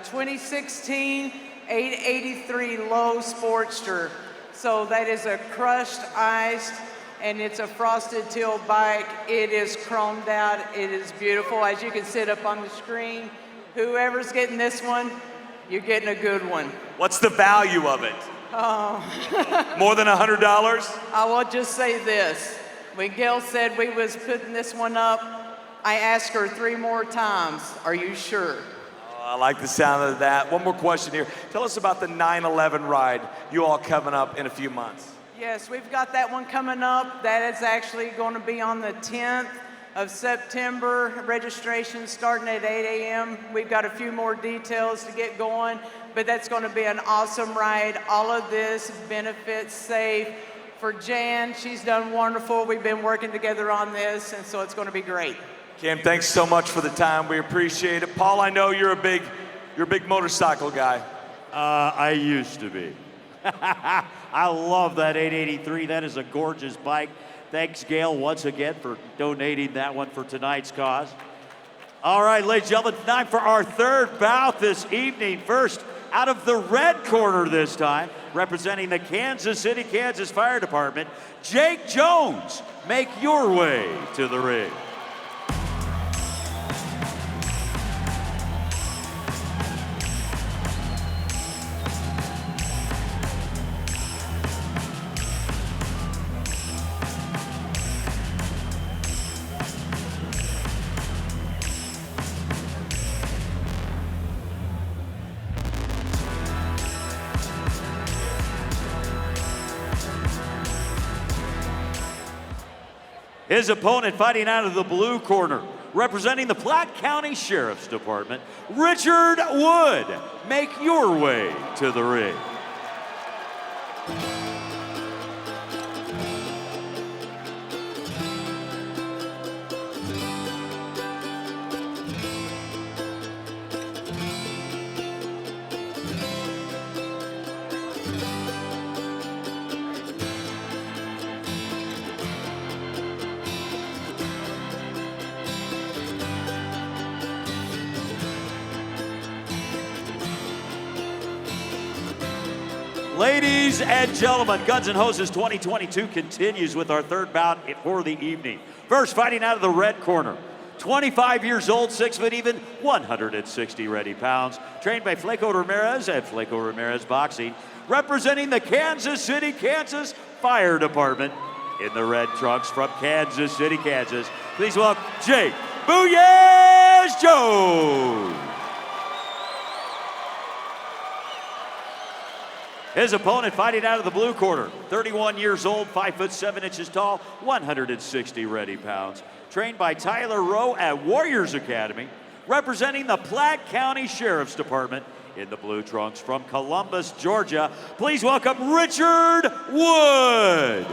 Speaker 16: 2016 883 low Sportster. So that is a crushed ice, and it's a frosted teal bike. It is chromed out. It is beautiful. As you can see up on the screen, whoever's getting this one, you're getting a good one.
Speaker 8: What's the value of it?
Speaker 16: Oh.
Speaker 8: More than $100?
Speaker 16: I will just say this. When Gail said we was putting this one up, I asked her 3 more times, are you sure?
Speaker 8: Oh, I like the sound of that. One more question here. Tell us about the 9/11 ride you all coming up in a few months.
Speaker 16: Yes, we've got that one coming up. That is actually going to be on the 10th of September. Registration starting at 8 a.m. We've got a few more details to get going, but that's going to be an awesome ride. All of this benefits SAFE. For Jan, she's done wonderful. We've been working together on this, and so it's going to be great.
Speaker 8: Kim, thanks so much for the time. We appreciate it. Paul, I know you're a big motorcycle guy.
Speaker 1: I used to be. I love that 883. That is a gorgeous bike. Thanks, Gail, once again for donating that one for tonight's cause. All right, ladies and gentlemen, time for our third bout this evening. First, out of the red corner this time, representing the Kansas City, Kansas Fire Department, Jake Jones. Make your way to the ring. His opponent fighting out of the blue corner, representing the Platte County Sheriff's Department, Richard Wood. Make your way to the ring. Ladies and gentlemen, Guns N' Hoses 2022 continues with our third bout for the evening. First, fighting out of the red corner. 25 years old, 6 foot even, 160 ready pounds. Trained by Flaco Ramirez at Flaco Ramirez Boxing. Representing the Kansas City, Kansas Fire Department in the red trunks from Kansas City, Kansas. Please welcome Jake Booyah Jones. His opponent fighting out of the blue corner, 31 years old, 5 foot 7 inches tall, 160 ready pounds. Trained by Tyler Rowe at Warriors Academy, representing the Platte County Sheriff's Department in the blue trunks from Columbus, Georgia. Please welcome Richard Wood.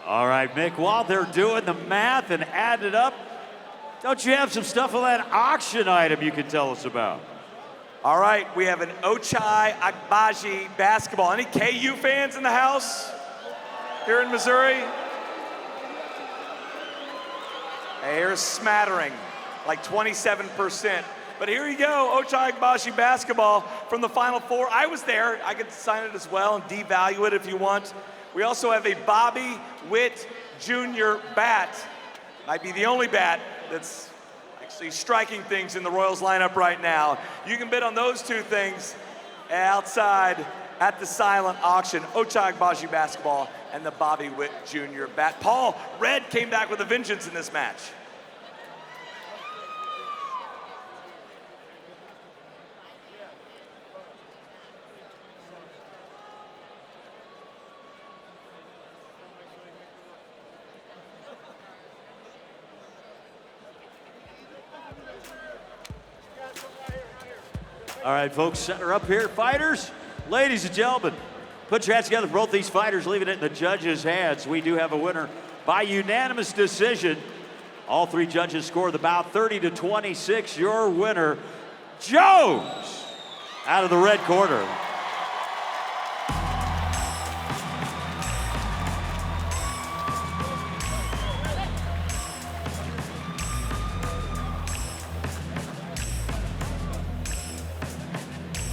Speaker 1: All right, Mick, while they're doing the math and adding it up, don't you have some stuff on that auction item you can tell us about?
Speaker 8: All right, we have an Ochai Agbaji basketball. Any KU fans in the house here in Missouri? Hey, here's a smattering, like 27%. But here you go, Ochai Agbaji basketball from the Final Four. I was there. I could sign it as well and devalue it if you want. We also have a Bobby Witt Jr. bat. Might be the only bat that's actually striking things in the Royals lineup right now. You can bid on those two things outside at the silent auction. Ochai Agbaji basketball and the Bobby Witt Jr. bat. Paul, Red came back with a vengeance in this match.
Speaker 1: All right, folks, center up here. Fighters, ladies and gentlemen, put your hands together for both these fighters, leaving it in the judges' hands. We do have a winner by unanimous decision. All three judges scored the bout 30-26. Your winner, Jones, out of the red corner.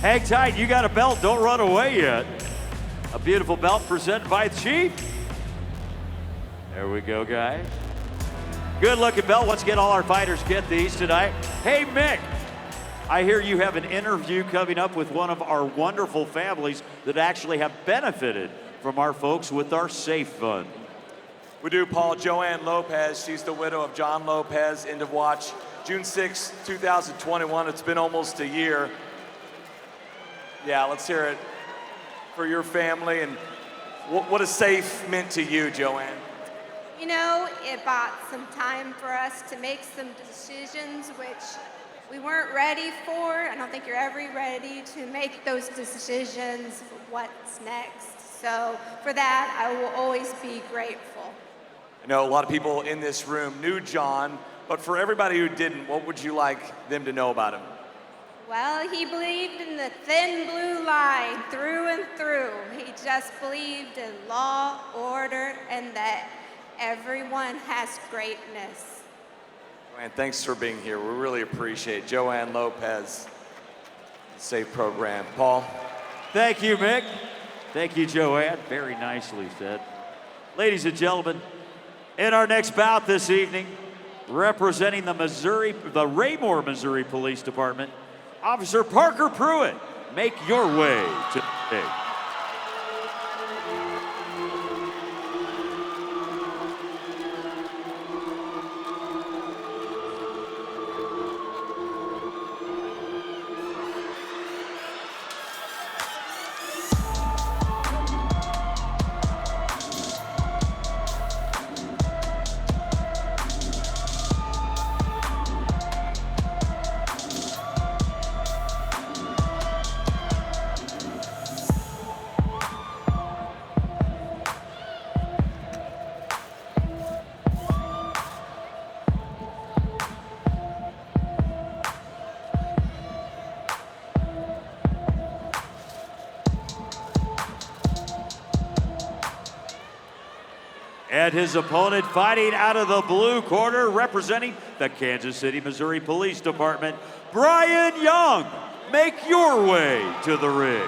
Speaker 1: Hang tight, you got a belt, don't run away yet. A beautiful belt presented by Chief. There we go, guys. Good looking belt. Once again, all our fighters get these tonight. Hey, Mick, I hear you have an interview coming up with one of our wonderful families that actually have benefited from our folks with our Safe Fund.
Speaker 8: We do, Paul. Joanne Lopez, she's the widow of John Lopez, end of watch, June 6, 2021. It's been almost a year. Yeah, let's hear it for your family. And what has Safe meant to you, Joanne?
Speaker 17: You know, it bought some time for us to make some decisions which we weren't ready for. I don't think you're ever ready to make those decisions for what's next. So for that, I will always be grateful.
Speaker 8: I know a lot of people in this room knew John, but for everybody who didn't, what would you like them to know about him?
Speaker 17: Well, he believed in the thin blue line through and through. He just believed in law, order, and that everyone has greatness.
Speaker 8: Joanne, thanks for being here. We really appreciate it. Joanne Lopez, Safe Program. Paul?
Speaker 1: Thank you, Mick. Thank you, Joanne. Very nicely said. Ladies and gentlemen, in our next bout this evening, representing the Raymore, Missouri Police Department, Officer Parker Pruitt, make your way to the stage. And his opponent fighting out of the blue corner, representing the Kansas City, Missouri Police Department, Brian Young. Make your way to the ring.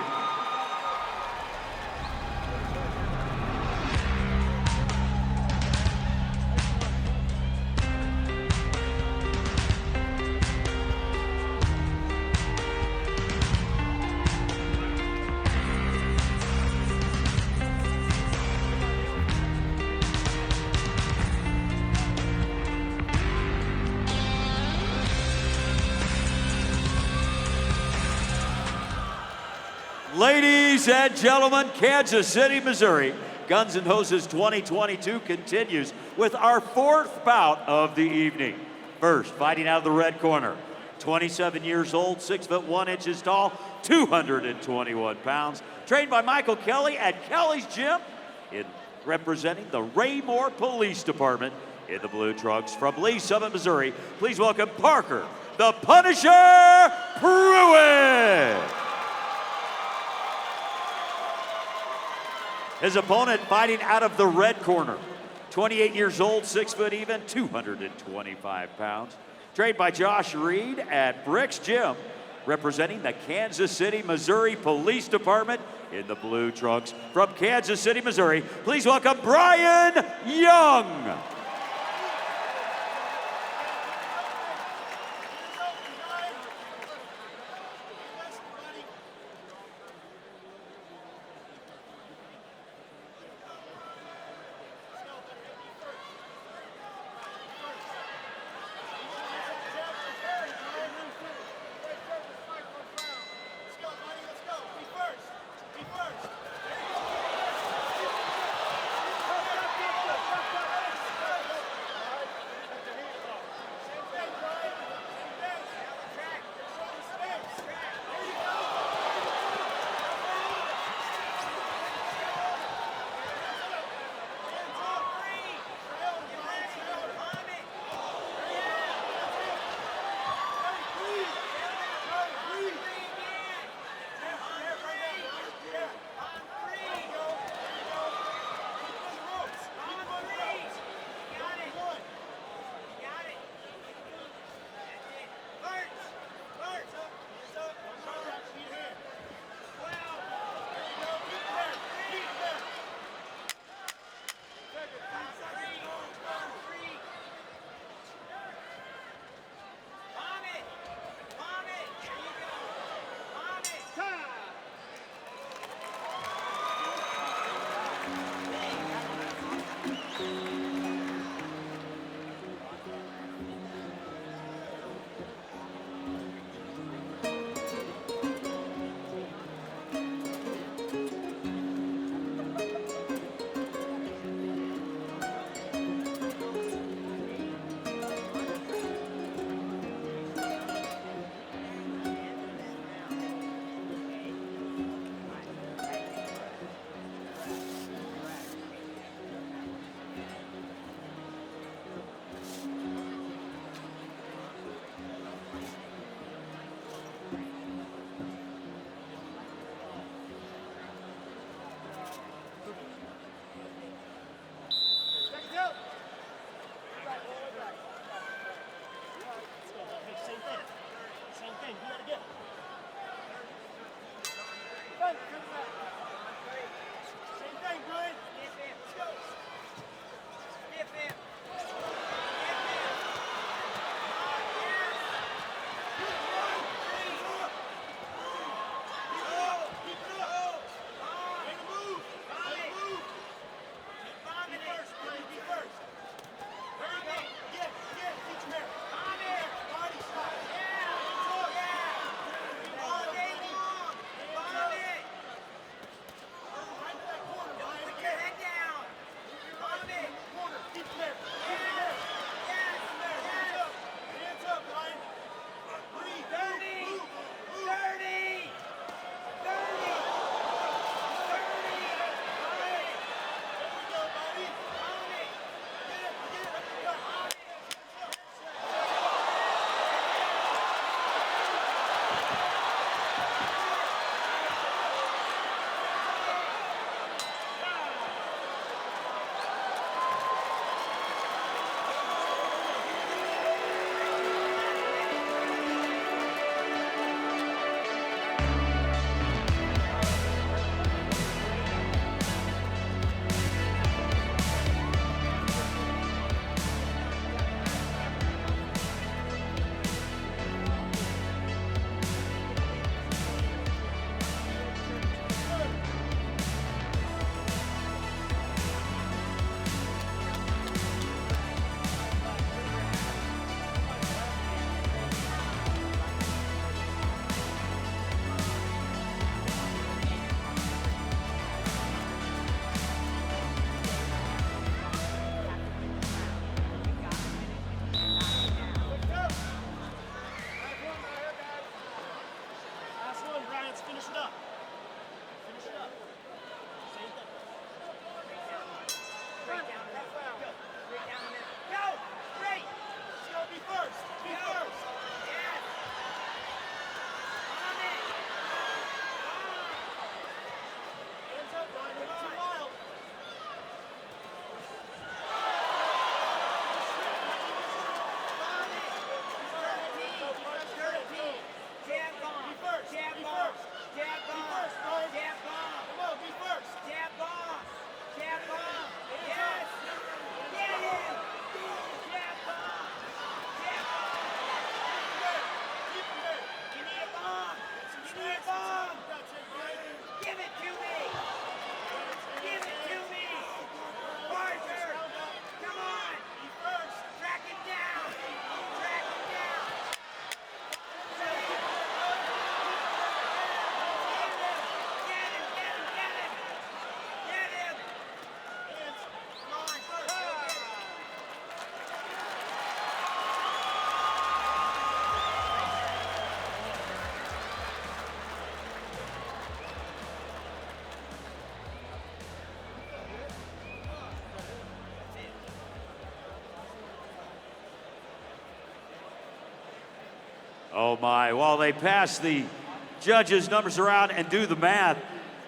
Speaker 1: Ladies and gentlemen, Kansas City, Missouri, Guns N' Hoses 2022 continues with our fourth bout of the evening. First, fighting out of the red corner, 27 years old, 6'1" tall, 221 pounds, trained by Michael Kelly at Kelly's Gym in representing the Raymore Police Department in the blue trucks from Lee Summit, Missouri. Please welcome Parker, the Punisher Pruitt. His opponent fighting out of the red corner, 28 years old, 6 foot even, 225 pounds. Trained by Josh Reed at Brick's Gym, representing the Kansas City, Missouri Police Department in the blue trunks from Kansas City, Missouri. Please welcome Brian Young. Oh my, while they pass the judges' numbers around and do the math,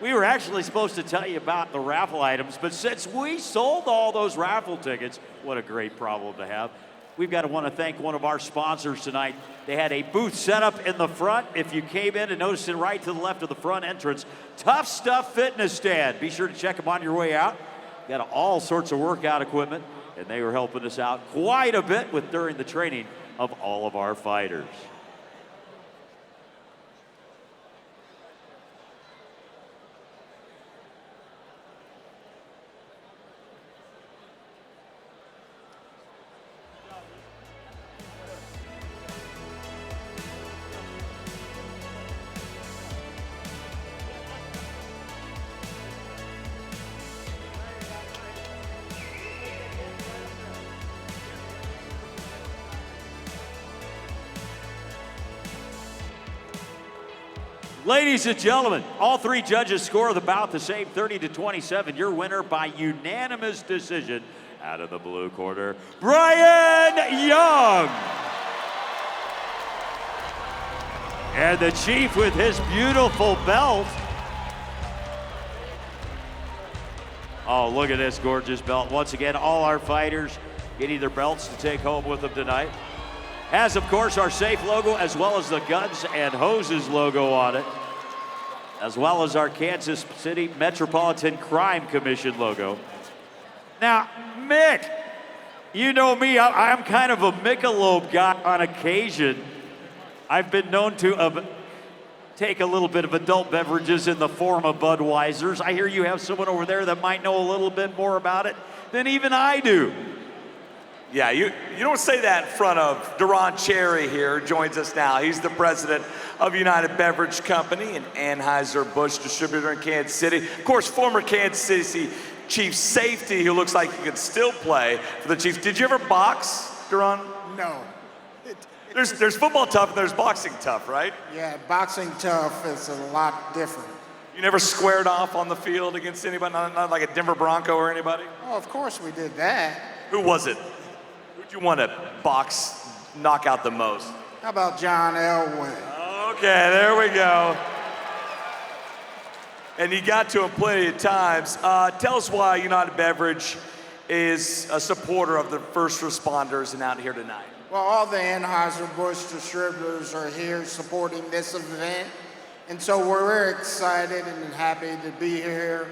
Speaker 1: we were actually supposed to tell you about the raffle items, but since we sold all those raffle tickets, what a great problem to have. We've got to want to thank one of our sponsors tonight. They had a booth set up in the front. If you came in and noticed it right to the left of the front entrance, Tough Stuff Fitness Stand. Be sure to check them on your way out. Got all sorts of workout equipment, and they were helping us out quite a bit during the training of all of our fighters. Ladies and gentlemen, all three judges score the bout the same, 30-27. Your winner by unanimous decision out of the blue corner, Brian Young. And the chief with his beautiful belt. Oh, look at this gorgeous belt. Once again, all our fighters getting their belts to take home with them tonight. Has, of course, our SAFE logo, as well as the Guns and Hoses logo on it, as well as our Kansas City Metropolitan Crime Commission logo. Now, Mick, you know me, I'm kind of a Michelob guy on occasion. I've been known to take a little bit of adult beverages in the form of Budweisers. I hear you have someone over there that might know a little bit more about it than even I do.
Speaker 8: Yeah, you don't say that in front of Duran Cherry here, joins us now. He's the president of United Beverage Company, an Anheuser-Busch distributor in Kansas City. Of course, former Kansas City Chief safety who looks like he could still play for the Chiefs. Did you ever box, Duran?
Speaker 18: No.
Speaker 8: There's football tough and there's boxing tough, right?
Speaker 18: Yeah, boxing tough is a lot different.
Speaker 8: You never squared off on the field against anybody, not like a Denver Bronco or anybody?
Speaker 18: Oh, of course we did that.
Speaker 8: Who was it? Who'd you want to box, knock out the most?
Speaker 18: How about John Elway?
Speaker 8: Okay, there we go. And you got to him plenty of times. Tell us why United Beverage is a supporter of the first responders and out here tonight.
Speaker 18: Well, all the Anheuser-Busch distributors are here supporting this event. And so we're very excited and happy to be here.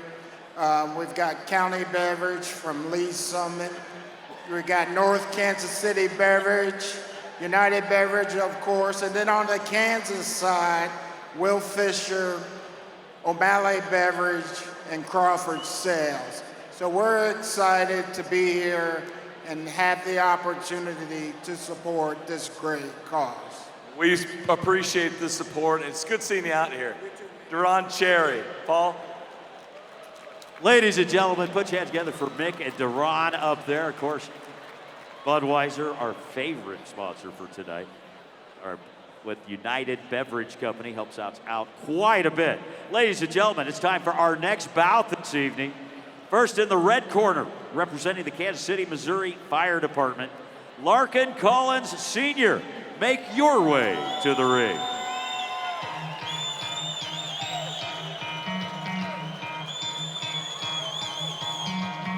Speaker 18: We've got County Beverage from Lee Summit. We've got North Kansas City Beverage, United Beverage, of course. And then on the Kansas side, Will Fisher, O'Malley Beverage, and Crawford Sales. So we're excited to be here and have the opportunity to support this great cause.
Speaker 8: We appreciate the support. It's good seeing you out here. Duran Cherry. Paul?
Speaker 1: Ladies and gentlemen, put your hands together for Mick and Duran up there. Of course, Budweiser, our favorite sponsor for tonight, with United Beverage Company, helps us out quite a bit. Ladies and gentlemen, it's time for our next bout this evening. First in the red corner, representing the Kansas City, Missouri Fire Department, Larkin Collins Sr. Make your way to the ring.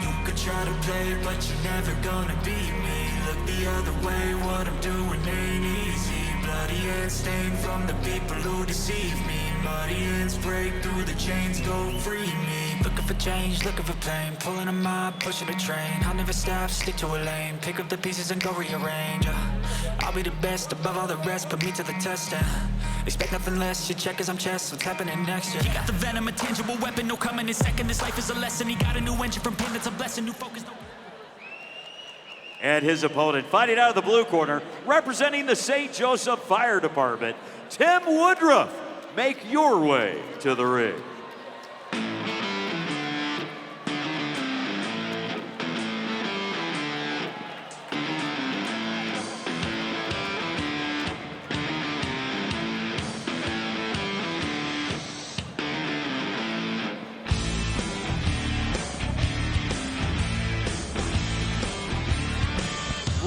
Speaker 19: You could try to play it, but you're never gonna beat me. Look the other way, what I'm doing ain't easy. Bloody hands stained from the people who deceive me. Muddy hands break through the chains, go free me. Looking for change, looking for pain. Pulling a mob, pushing a train. I'll never stop, stick to a lane. Pick up the pieces and go rearrange. I'll be the best above all the rest, put me to the test. Expect nothing less, your check is I'm chess. What's happening next? You got the venom, a tangible weapon, no coming in second. This life is a lesson. He got a new engine from pain, that's a blessing. New focus, no.
Speaker 1: And his opponent, fighting out of the blue corner, representing the St. Joseph Fire Department, Tim Woodruff. Make your way to the ring.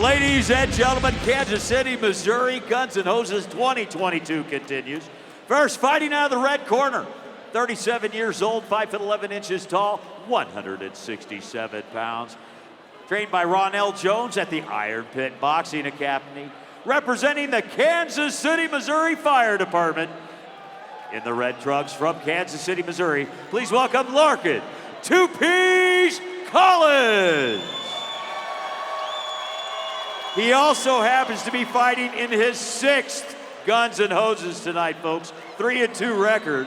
Speaker 1: Ladies and gentlemen, Kansas City, Missouri, Guns N' Hoses 2022 continues. First, fighting out of the red corner, 37 years old, 5'11" tall, 167 pounds. Trained by Ronell Jones at the Iron Pit Boxing Academy. Representing the Kansas City, Missouri Fire Department. In the red trucks from Kansas City, Missouri, please welcome Larkin Two-Piece Collins. He also happens to be fighting in his 6th Guns N' Hoses tonight, folks. 3-2 record.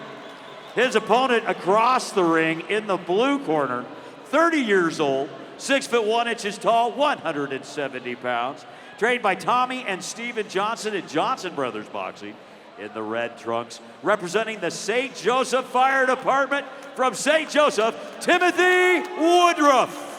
Speaker 1: His opponent across the ring in the blue corner, 30 years old, 6'1" tall, 170 pounds. Trained by Tommy and Steven Johnson at Johnson Brothers Boxing. In the red trunks, representing the St. Joseph Fire Department from St. Joseph, Timothy Woodruff.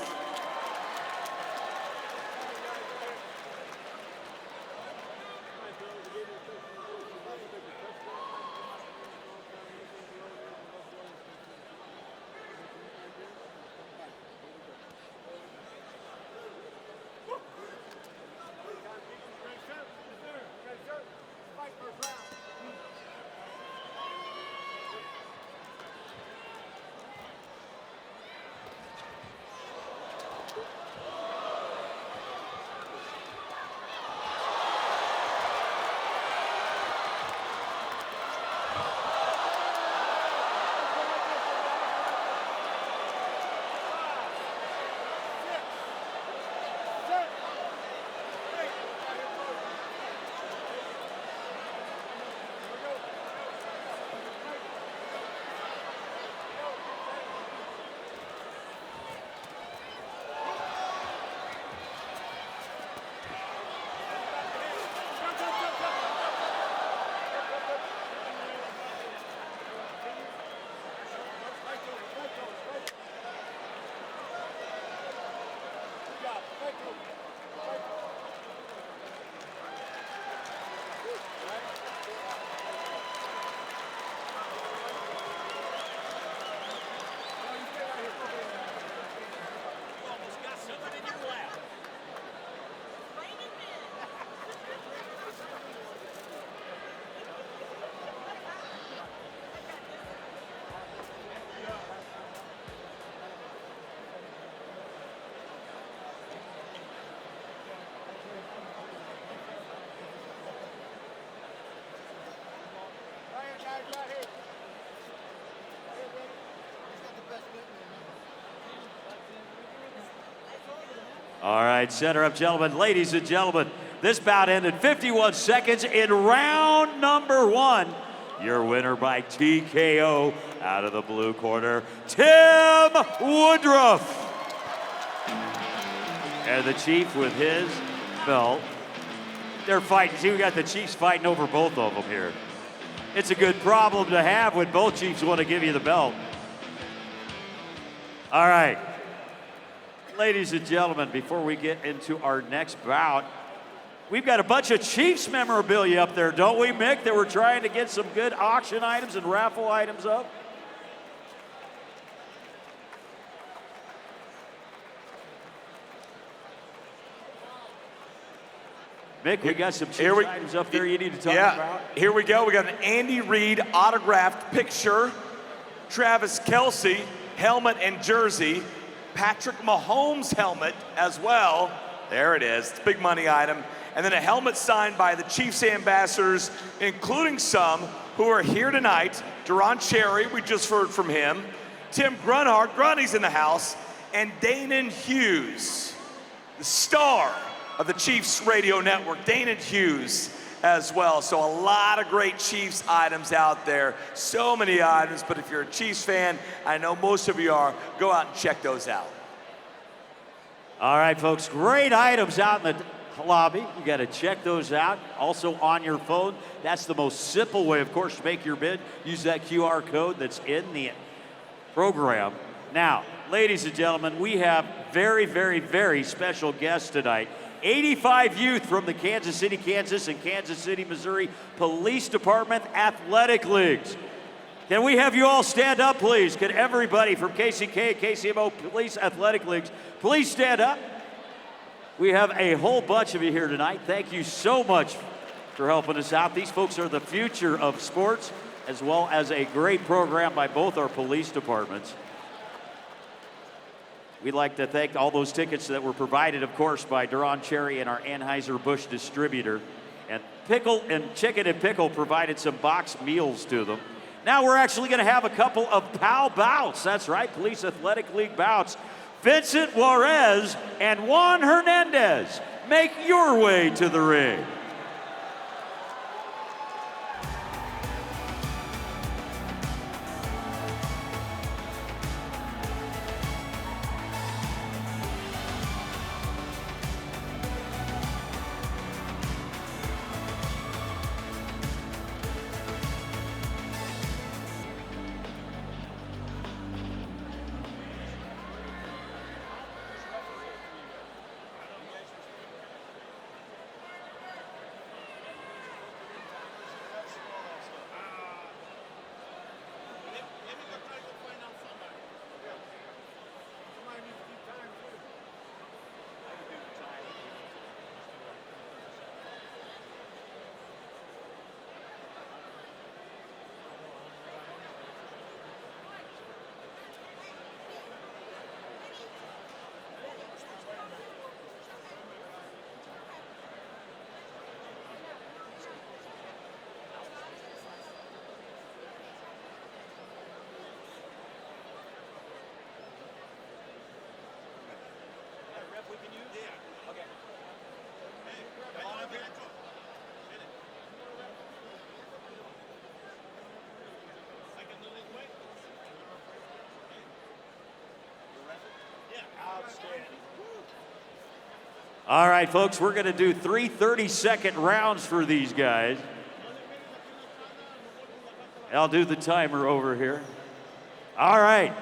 Speaker 1: All right, center up, gentlemen. Ladies and gentlemen, this bout ended 51 seconds in round number 1. Your winner by TKO out of the blue corner, Tim Woodruff. And the Chief with his belt. They're fighting. See, we got the Chiefs fighting over both of them here. It's a good problem to have when both Chiefs want to give you the belt. All right. Ladies and gentlemen, before we get into our next bout, we've got a bunch of Chiefs memorabilia up there, don't we, Mick, that we're trying to get some good auction items and raffle items up? Mick, we got some Chiefs items up there you need to talk about.
Speaker 8: Here we go. We got an Andy Reid autographed picture, Travis Kelce helmet and jersey, Patrick Mahomes helmet as well. There it is. It's a big money item. And then a helmet signed by the Chiefs ambassadors, including some who are here tonight. Duron Cherry, we just heard from him. Tim Grunhard, Grunny's in the house. And Danon Hughes, the star of the Chiefs radio network, Danon Hughes as well. So a lot of great Chiefs items out there. So many items, but if you're a Chiefs fan, I know most of you are, go out and check those out.
Speaker 1: All right, folks, great items out in the lobby. You got to check those out. Also on your phone. That's the most simple way, of course, to make your bid. Use that QR code that's in the program. Now, ladies and gentlemen, we have very, very, very special guests tonight. 85 youth from the Kansas City, Kansas and Kansas City, Missouri Police Department Athletic Leagues. Can we have you all stand up, please? Can everybody from KCK and KCMO Police Athletic Leagues please stand up? We have a whole bunch of you here tonight. Thank you so much for helping us out. These folks are the future of sports, as well as a great program by both our police departments. We'd like to thank all those tickets that were provided, of course, by Duran Cherry and our Anheuser-Busch distributor. And Pickle and Chicken and Pickle provided some boxed meals to them. Now we're actually going to have a couple of PAL Bouts. That's right, Police Athletic League Bouts. Vincent Juarez and Juan Hernandez, make your way to the ring. All right, folks, we're going to do 3 30-second rounds for these guys. I'll do the timer over here. All right.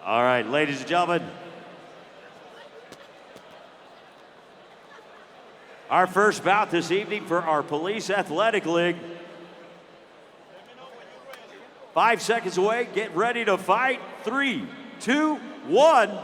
Speaker 1: All right, ladies and gentlemen. Our first bout this evening for our Police Athletic League. 5 seconds away. Get ready to fight. 3, 2, 1.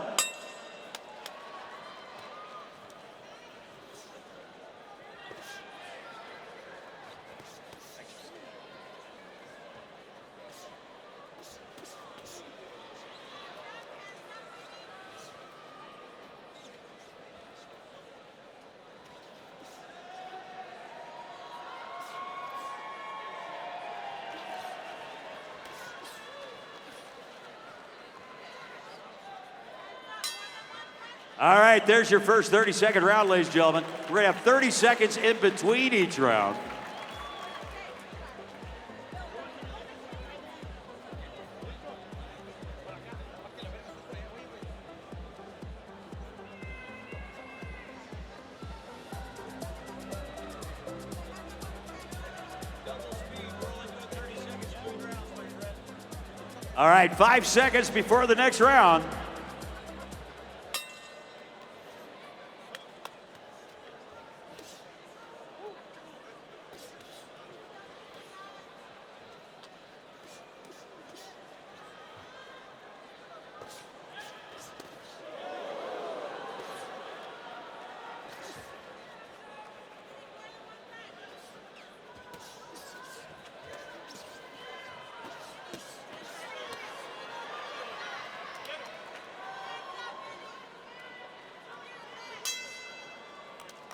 Speaker 1: All right, there's your first 30-second round, ladies and gentlemen. We're going to have 30 seconds in between each round. All right, 5 seconds before the next round.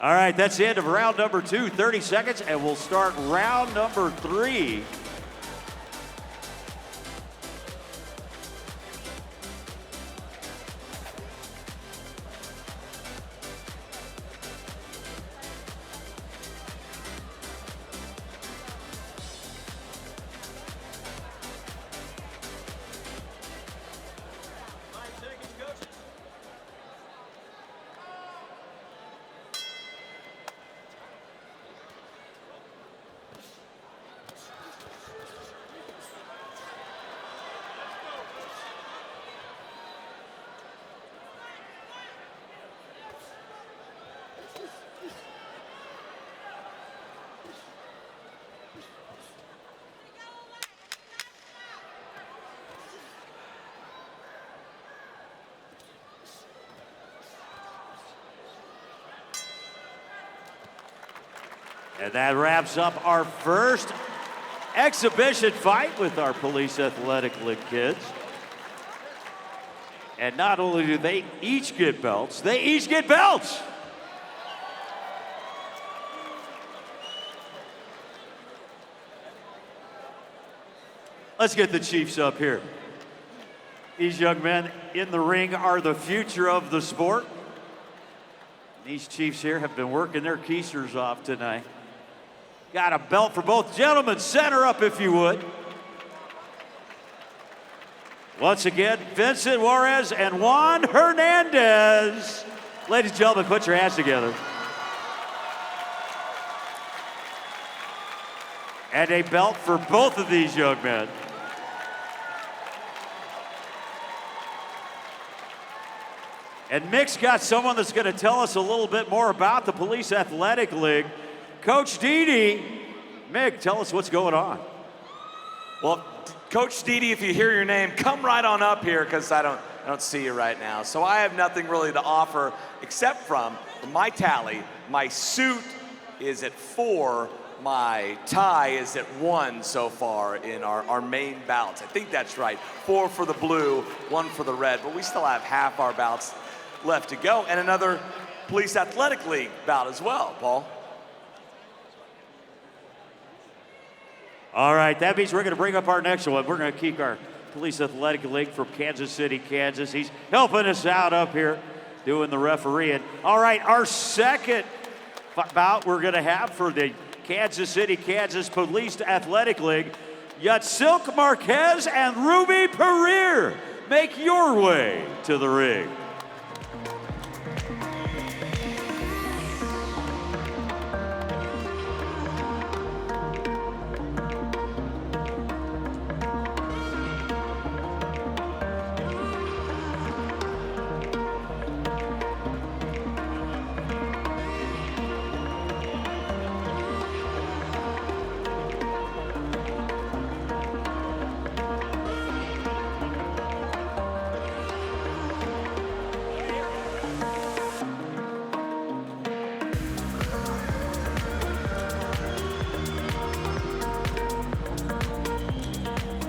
Speaker 1: All right, that's the end of round number 2, 30 seconds, and we'll start round number 3. And that wraps up our first exhibition fight with our Police Athletic League kids. And not only do they each get belts, they each get belts. Let's get the Chiefs up here. These young men in the ring are the future of the sport. These Chiefs here have been working their keisters off tonight. Got a belt for both gentlemen. Center up if you would. Once again, Vincent Juarez and Juan Hernandez. Ladies and gentlemen, put your hands together. And a belt for both of these young men. And Mick's got someone that's going to tell us a little bit more about the Police Athletic League. Coach Didi. Mick, tell us what's going on.
Speaker 8: Well, Coach Didi, if you hear your name, come right on up here because I don't see you right now. So I have nothing really to offer except from my tally. My suit is at 4. My tie is at 1 so far in our main bouts. I think that's right. 4 for the blue, 1 for the red, but we still have half our bouts left to go, and another Police Athletic League bout as well, Paul.
Speaker 1: All right, that means we're going to bring up our next one. We're going to keep our Police Athletic League from Kansas City, Kansas. He's helping us out up here doing the refereeing. All right, our second bout we're going to have for the Kansas City, Kansas Police Athletic League, Yatsilk Marquez and Ruby Pereira. Make your way to the ring.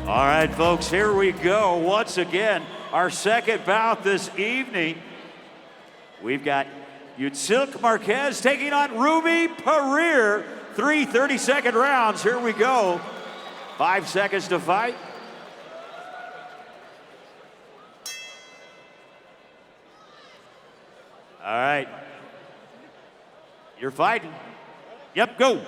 Speaker 1: All right, folks, here we go. Once again, our second bout this evening. We've got Yatsilk Marquez taking on Ruby Pereira. 3 30-second rounds. Here we go. 5 seconds to fight. All right. You're fighting. Yep, go.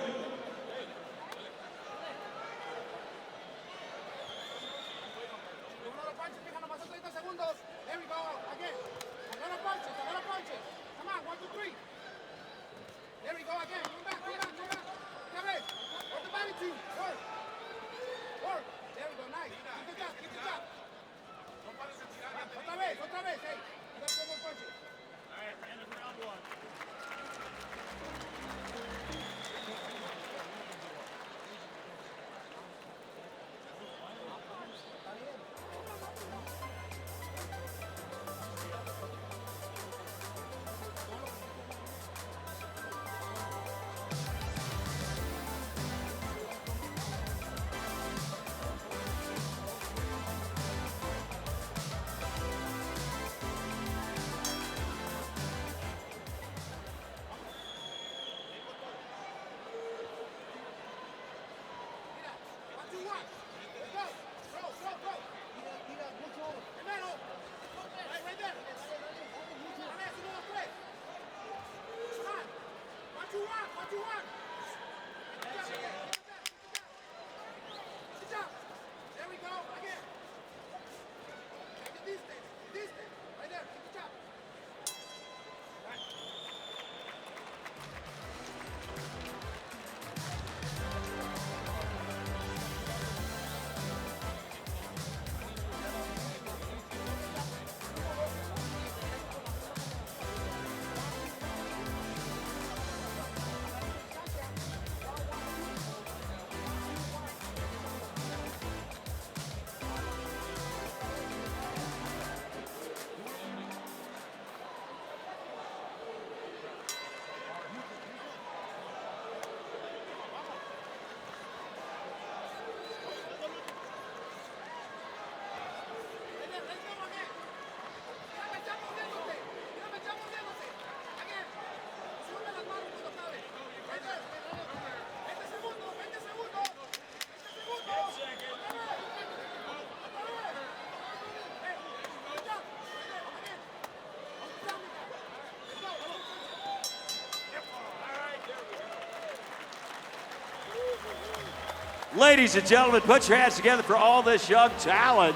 Speaker 1: Ladies and gentlemen, put your hands together for all this young talent.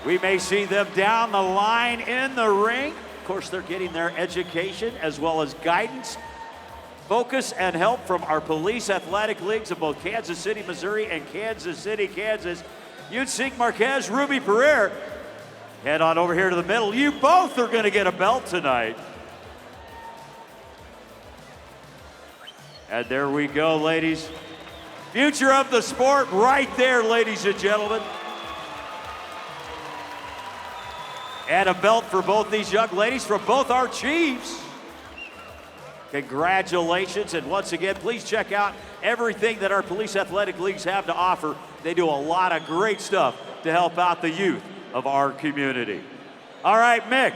Speaker 1: We may see them down the line in the ring. Of course, they're getting their education as well as guidance, focus, and help from our police athletic leagues of both Kansas City, Missouri, and Kansas City, Kansas. Yunsink Marquez, Ruby Pereira, head on over here to the middle. You both are going to get a belt tonight. And there we go, ladies. Future of the sport right there, ladies and gentlemen. And a belt for both these young ladies from both our chiefs. Congratulations, and once again, please check out everything that our police athletic leagues have to offer. They do a lot of great stuff to help out the youth of our community. All right, Mick,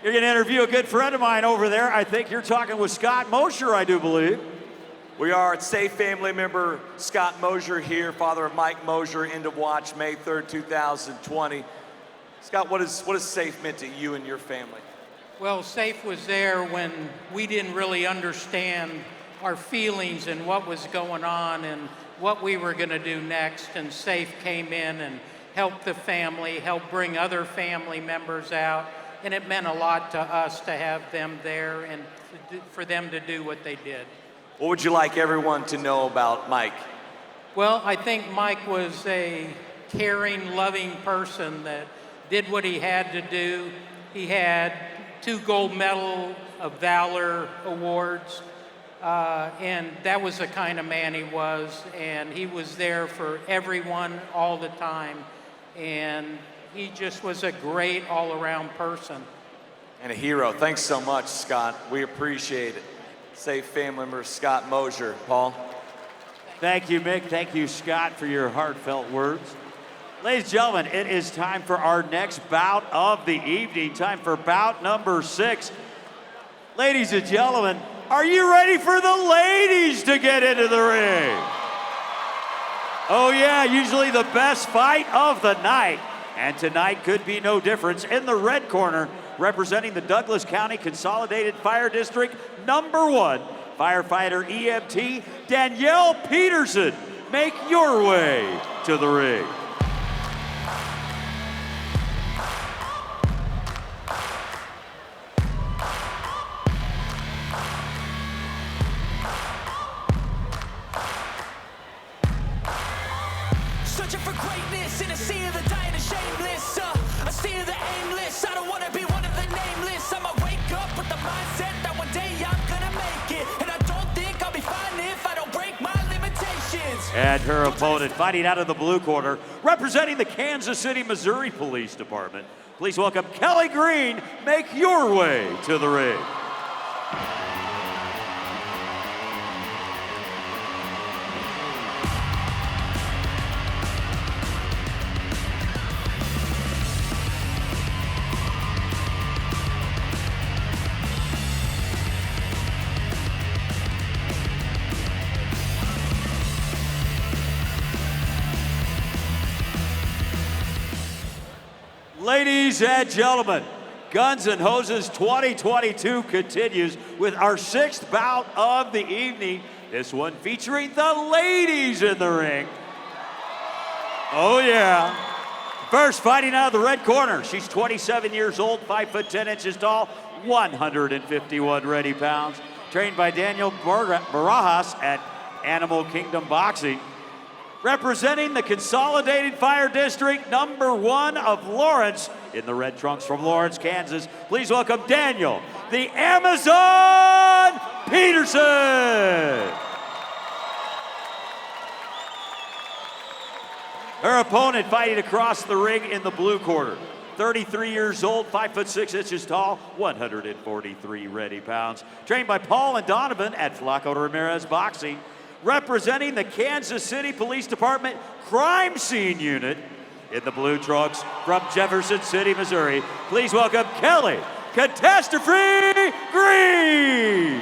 Speaker 1: you're gonna interview a good friend of mine over there. I think you're talking with Scott Mosher, I do believe.
Speaker 8: We are at Safe family member Scott Mosher here, father of Mike Mosher, end of watch, May 3rd, 2020. Scott, what has Safe meant to you and your family?
Speaker 20: Well, Safe was there when we didn't really understand our feelings and what was going on and what we were going to do next. And Safe came in and helped the family, helped bring other family members out. And it meant a lot to us to have them there and for them to do what they did.
Speaker 8: What would you like everyone to know about Mike?
Speaker 20: Well, I think Mike was a caring, loving person that did what he had to do. He had 2 Gold Medal of Valor awards, and that was the kind of man he was, and he was there for everyone all the time, and he just was a great all-around person.
Speaker 8: And a hero. Thanks so much, Scott. We appreciate it. Safe family member Scott Mosher. Paul?
Speaker 1: Thank you, Mick. Thank you, Scott, for your heartfelt words. Ladies and gentlemen, it is time for our next bout of the evening. Time for bout number 6. Ladies and gentlemen, are you ready for the ladies to get into the ring? Oh yeah, usually the best fight of the night. And tonight could be no difference. In the red corner, representing the Douglas County Consolidated Fire District, #1, firefighter EMT Danielle Peterson. Make your way to the ring.
Speaker 19: Searching for greatness in a sea of the dying and shameless. A sea of the aimless. I don't want to be one of the nameless. I'ma wake up with the mindset that one day I'm gonna make it. And I don't think I'll be fine if I don't break my limitations.
Speaker 1: And her opponent fighting out of the blue corner, representing the Kansas City, Missouri Police Department. Please welcome Kelly Green. Make your way to the ring. Ladies and gentlemen, Guns N' Hoses 2022 continues with our 6th bout of the evening. This one featuring the ladies in the ring. Oh yeah. First, fighting out of the red corner. She's 27 years old, 5 foot 10 inches tall, 151 ready pounds. Trained by Daniel Barajas at Animal Kingdom Boxing. Representing the Consolidated Fire District, #1 of Lawrence, in the red trunks from Lawrence, Kansas. Please welcome Daniel, the Amazon Peterson. Her opponent fighting across the ring in the blue corner. 33 years old, 5 foot 6 inches tall, 143 ready pounds. Trained by Paul and Donovan at Flaco Ramirez Boxing. Representing the Kansas City Police Department Crime Scene Unit in the blue trunks from Jefferson City, Missouri. Please welcome Kelly Catastrophic Green.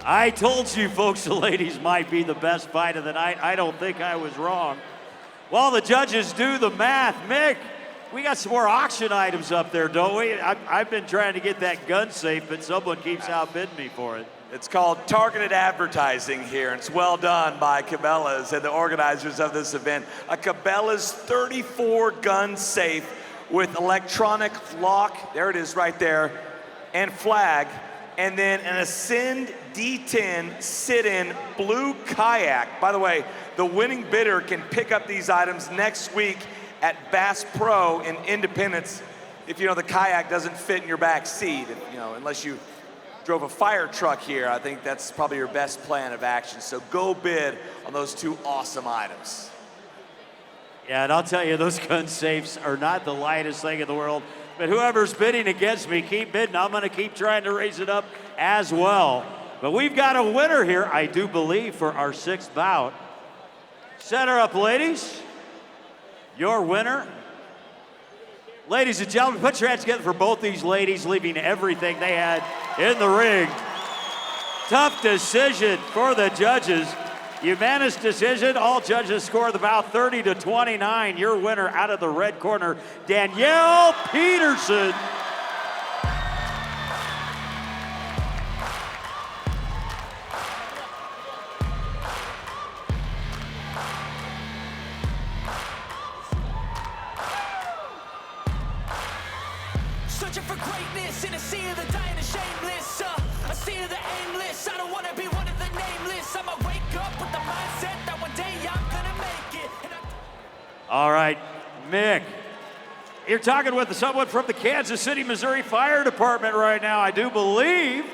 Speaker 1: I told you folks the ladies might be the best fight of the night. I don't think I was wrong. While the judges do the math, Mick, we got some more auction items up there, don't we? I've been trying to get that gun safe, but someone keeps outbidding me for it.
Speaker 8: It's called targeted advertising here. It's well done by Cabela's and the organizers of this event. A Cabela's 34 gun safe with electronic lock, there it is right there, and flag, and then an Ascend D10 sit-in blue kayak. By the way, the winning bidder can pick up these items next week at Bass Pro in Independence if the kayak doesn't fit in your back seat, unless you drove a fire truck here. I think that's probably your best plan of action. So go bid on those two awesome items.
Speaker 1: Yeah, and I'll tell you, those gun safes are not the lightest thing in the world, but whoever's bidding against me, keep bidding. I'm gonna keep trying to raise it up as well. But we've got a winner here, I do believe, for our 6th bout. Set her up, ladies. Your winner. Ladies and gentlemen, put your hands together for both these ladies, leaving everything they had in the ring. Tough decision for the judges. Unanimous decision. All judges score the bout 30-29. Your winner out of the red corner, Danielle Peterson.
Speaker 19: Searching for greatness in a sea of the dying and shameless. A sea of the aimless. I don't want to be one of the nameless. I'ma wake up with the mindset that one day I'm gonna make it.
Speaker 1: All right, Mick, you're talking with someone from the Kansas City, Missouri Fire Department right now, I do believe.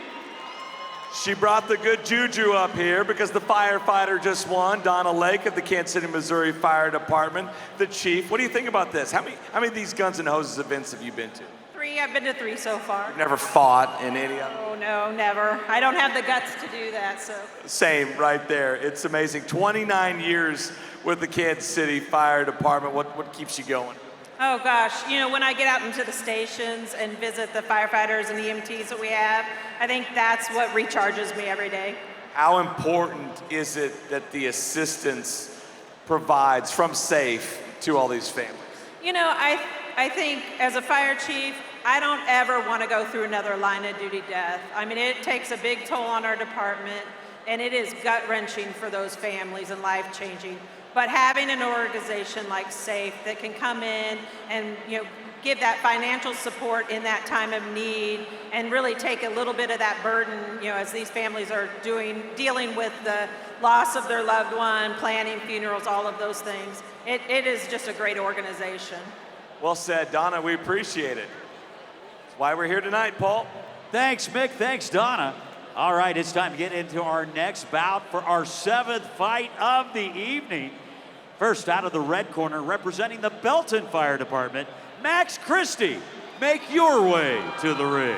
Speaker 8: She brought the good juju up here because the firefighter just won, Donna Lake of the Kansas City, Missouri Fire Department, the chief. What do you think about this? How many of these Guns and Hoses events have you been to?
Speaker 4: 3, I've been to 3 so far.
Speaker 8: You've never fought in any of them?
Speaker 4: Oh, no, never. I don't have the guts to do that, so.
Speaker 8: Same, right there. It's amazing. 29 years with the Kansas City Fire Department. What keeps you going?
Speaker 4: Oh gosh, when I get out into the stations and visit the firefighters and EMTs that we have, I think that's what recharges me every day.
Speaker 8: How important is it that the assistance provides from SAFE to all these families?
Speaker 4: I think as a fire chief, I don't ever want to go through another line of duty death. I mean, it takes a big toll on our department, and it is gut-wrenching for those families and life-changing. But having an organization like SAFE that can come in and give that financial support in that time of need and really take a little bit of that burden, as these families are dealing with the loss of their loved one, planning funerals, all of those things. It is just a great organization.
Speaker 8: Well said, Donna. We appreciate it. That's why we're here tonight, Paul.
Speaker 1: Thanks, Mick. Thanks, Donna. All right, it's time to get into our next bout for our 7th fight of the evening. First out of the red corner, representing the Belton Fire Department, Max Christie. Make your way to the ring.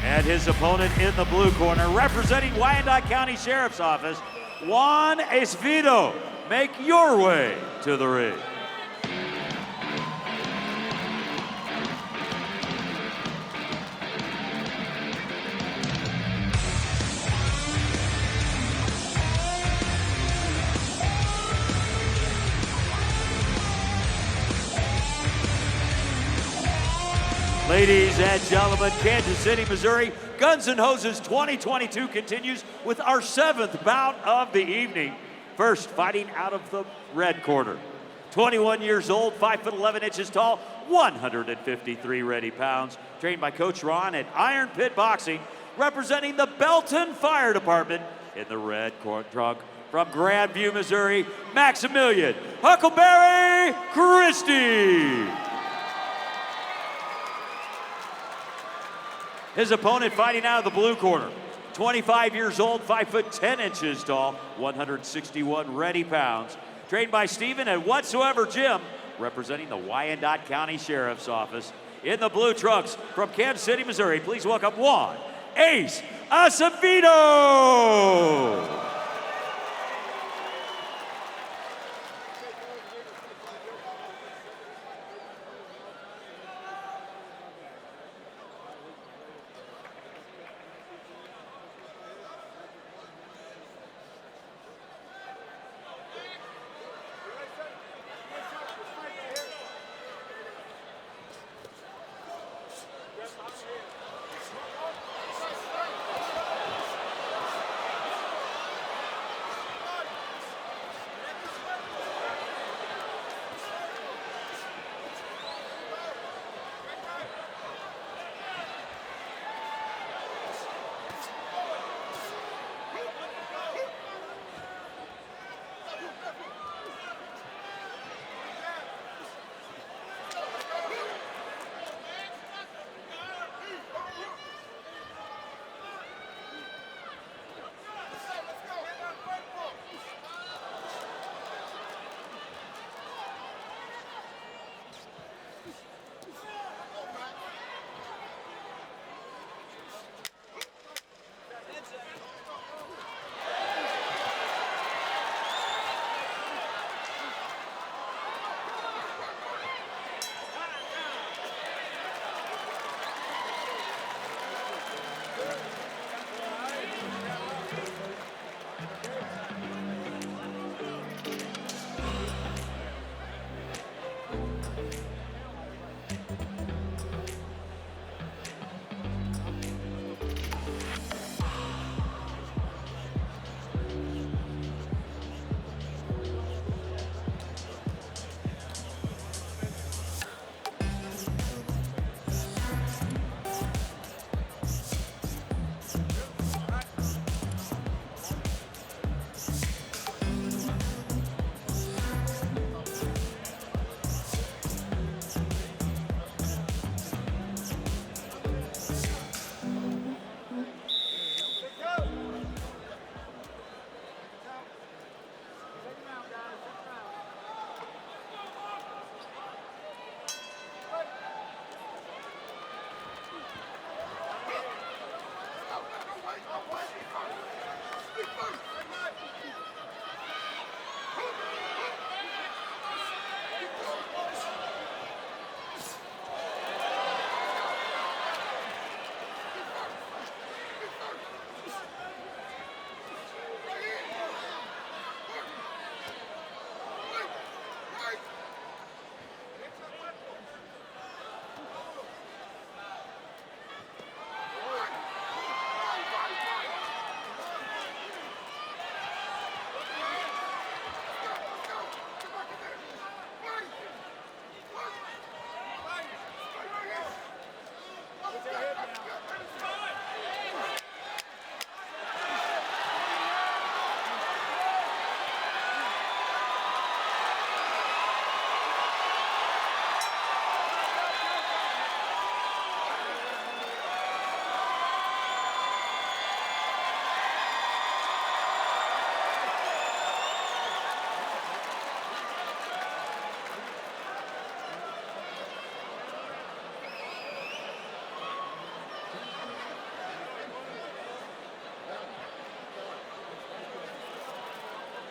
Speaker 1: And his opponent in the blue corner, representing Wyandotte County Sheriff's Office, Juan Esvido. Make your way to the ring. Ladies and gentlemen, Kansas City, Missouri, Guns and Hoses 2022 continues with our 7th bout of the evening. First, fighting out of the red corner. 21 years old, 5'11" tall, 153 ready pounds, trained by Coach Ron at Iron Pit Boxing, representing the Belton Fire Department in the red trunk. From Grandview, Missouri, Maximilian Huckleberry Christie. His opponent fighting out of the blue corner, 25 years old, 5 foot 10 inches tall, 161 ready pounds. Trained by Steven at Whatsoever Gym, representing the Wyandotte County Sheriff's Office. In the blue trunks from Kansas City, Missouri, please welcome Juan Ace Acevedo.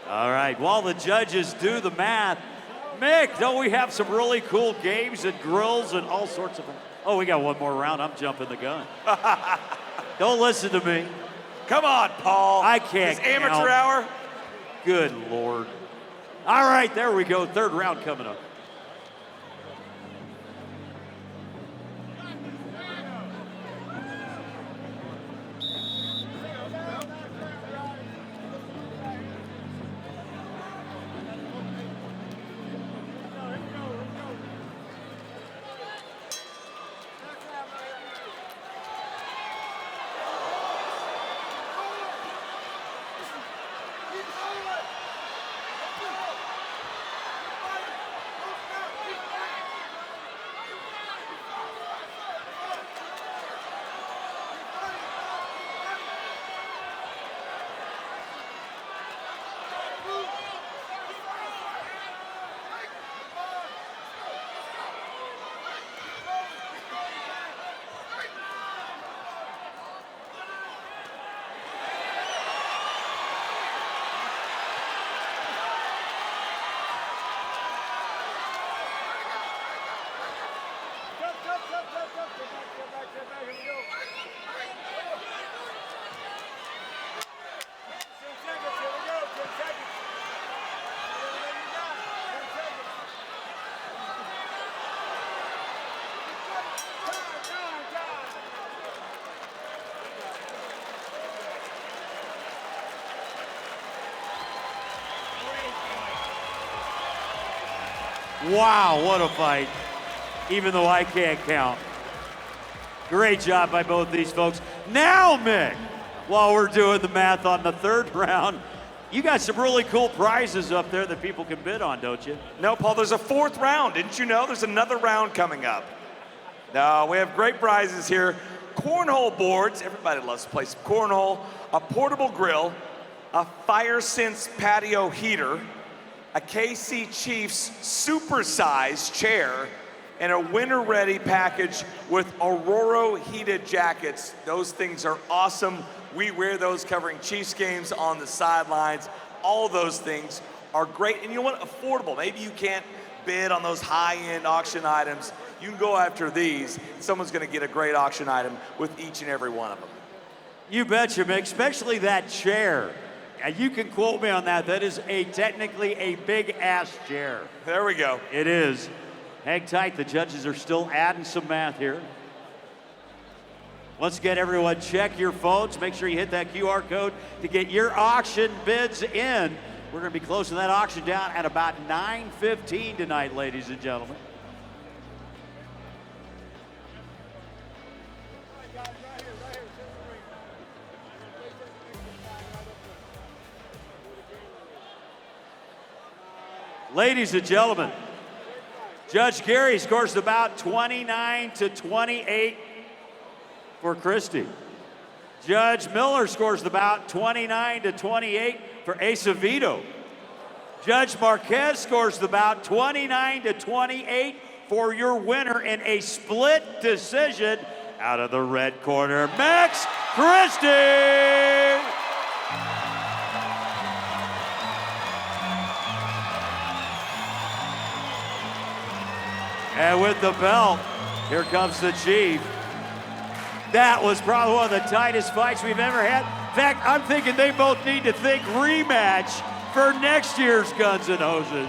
Speaker 1: All right, while the judges do the math, Mick, don't we have some really cool games and grills and all sorts of them? Oh, we got one more round. I'm jumping the gun. Don't listen to me.
Speaker 8: Come on, Paul.
Speaker 1: I can't
Speaker 8: This amateur
Speaker 1: count.
Speaker 8: hour?
Speaker 1: Good Lord. All right, there we go. Third round coming up. Wow, what a fight. Even though I can't count. Great job by both these folks. Now, Mick, while we're doing the math on the third round, you got some really cool prizes up there that people can bid on, don't you?
Speaker 8: No, Paul, there's a fourth round. Didn't you know there's another round coming up? No, we have great prizes here. Cornhole boards, everybody loves to play some cornhole, a portable grill, a FireSense patio heater, a KC Chiefs supersized chair, and a winter-ready package with Aurora heated jackets. Those things are awesome. We wear those covering Chiefs games on the sidelines. All those things are great. And you know what? Affordable. Maybe you can't bid on those high-end auction items. You can go after these. Someone's going to get a great auction item with each and every one of them.
Speaker 1: You betcha, Mick, especially that chair. And you can quote me on that. That is technically a big-ass chair.
Speaker 8: There we go.
Speaker 1: It is. Hang tight. The judges are still adding some math here. Once again, everyone, check your phones. Make sure you hit that QR code to get your auction bids in. We're going to be closing that auction down at about 9:15 tonight, ladies and gentlemen. Ladies and gentlemen, Judge Gary scores about 29-28 for Christie. Judge Miller scores about 29-28 for Acevedo. Judge Marquez scores about 29-28 for your winner in a split decision out of the red corner, Max Christie. And with the belt, here comes the Chief. That was probably one of the tightest fights we've ever had. In fact, I'm thinking they both need to think rematch for next year's Guns N' Hoses.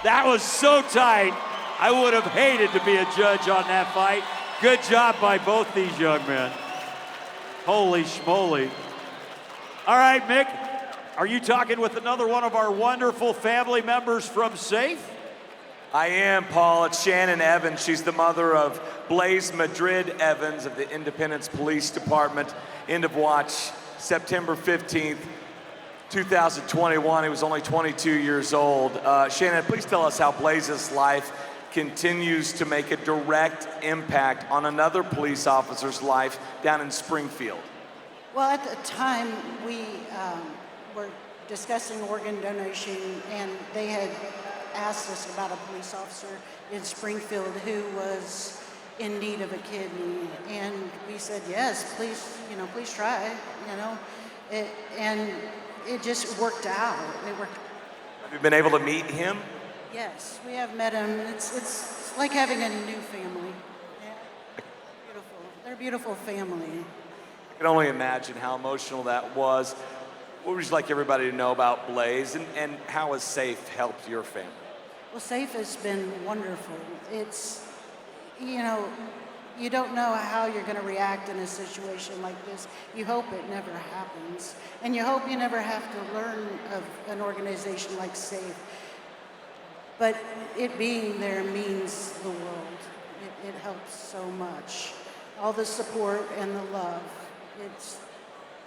Speaker 1: That was so tight, I would have hated to be a judge on that fight. Good job by both these young men. Holy schmoly. All right, Mick, are you talking with another one of our wonderful family members from SAFE?
Speaker 8: I am, Paul. It's Shannon Evans. She's the mother of Blaze Madrid Evans of the Independence Police Department. End of watch, September 15th, 2021. He was only 22 years old. Shannon, please tell us how Blaze's life continues to make a direct impact on another police officer's life down in Springfield.
Speaker 21: Well, at the time, we were discussing organ donation, and they had asked us about a police officer in Springfield who was in need of a kidney, and we said yes, please, please try, and it just worked out.
Speaker 8: Have you been able to meet him?
Speaker 21: Yes, we have met him. It's like having a new family. Yeah, beautiful. They're a beautiful family.
Speaker 8: I can only imagine how emotional that was. What would you like everybody to know about Blaze, and how has SAFE helped your family?
Speaker 21: Well, SAFE has been wonderful. It's, you don't know how you're going to react in a situation like this. You hope it never happens. And you hope you never have to learn of an organization like SAFE. But it being there means the world. It helps so much. All the support and the love, it's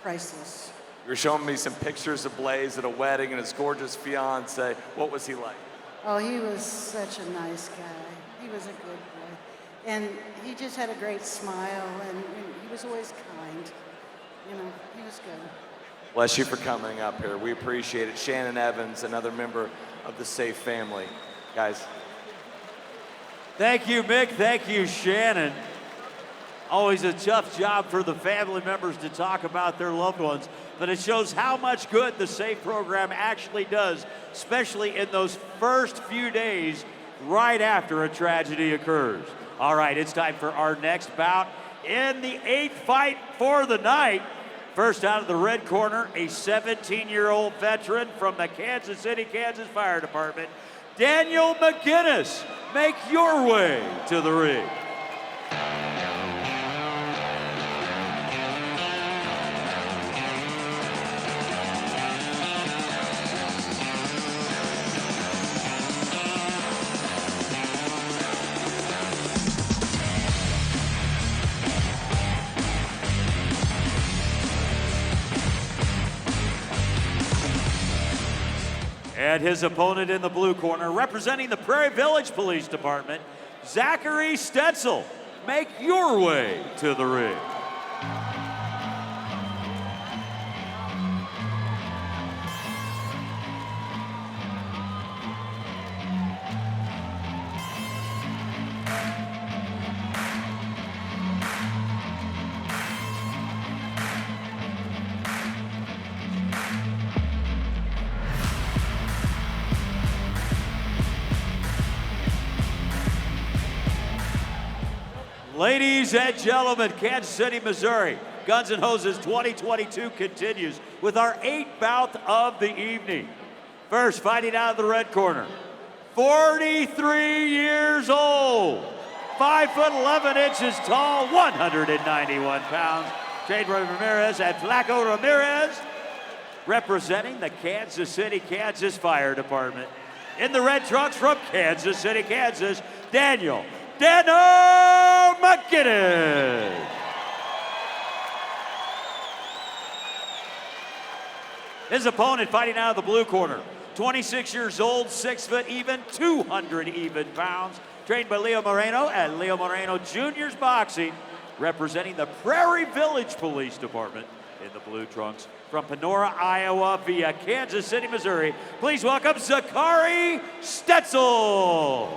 Speaker 21: priceless.
Speaker 8: You're showing me some pictures of Blaze at a wedding and his gorgeous fiance. What was he like?
Speaker 21: Oh, he was such a nice guy. He was a good boy. And he just had a great smile, and he was always kind. He was good.
Speaker 8: Bless you for coming up here. We appreciate it. Shannon Evans, another member of the SAFE family. Guys.
Speaker 1: Thank you, Mick. Thank you, Shannon. Always a tough job for the family members to talk about their loved ones, but it shows how much good the SAFE program actually does, especially in those first few days right after a tragedy occurs. All right, it's time for our next bout in the 8th fight for the night. First out of the red corner, a 17-year-old veteran from the Kansas City, Kansas Fire Department, Daniel McGinnis. Make your way to the ring. And his opponent in the blue corner, representing the Prairie Village Police Department, Zachary Stetzel. Make your way to the ring. Ladies and gentlemen, Kansas City, Missouri, Guns N' Hoses 2022 continues with our 8th bout of the evening. First, fighting out of the red corner, 43 years old, 5 foot 11 inches tall, 191 pounds, Jade Ramirez and Flaco Ramirez, representing the Kansas City, Kansas Fire Department. In the red trunks from Kansas City, Kansas, Daniel McGinnis. His opponent fighting out of the blue corner, 26 years old, 6 foot even, 200 even pounds, trained by Leo Moreno and Leo Moreno Jr.'s Boxing, representing the Prairie Village Police Department. In the blue trunks from Panora, Iowa via Kansas City, Missouri, please welcome Zachary Stetzel.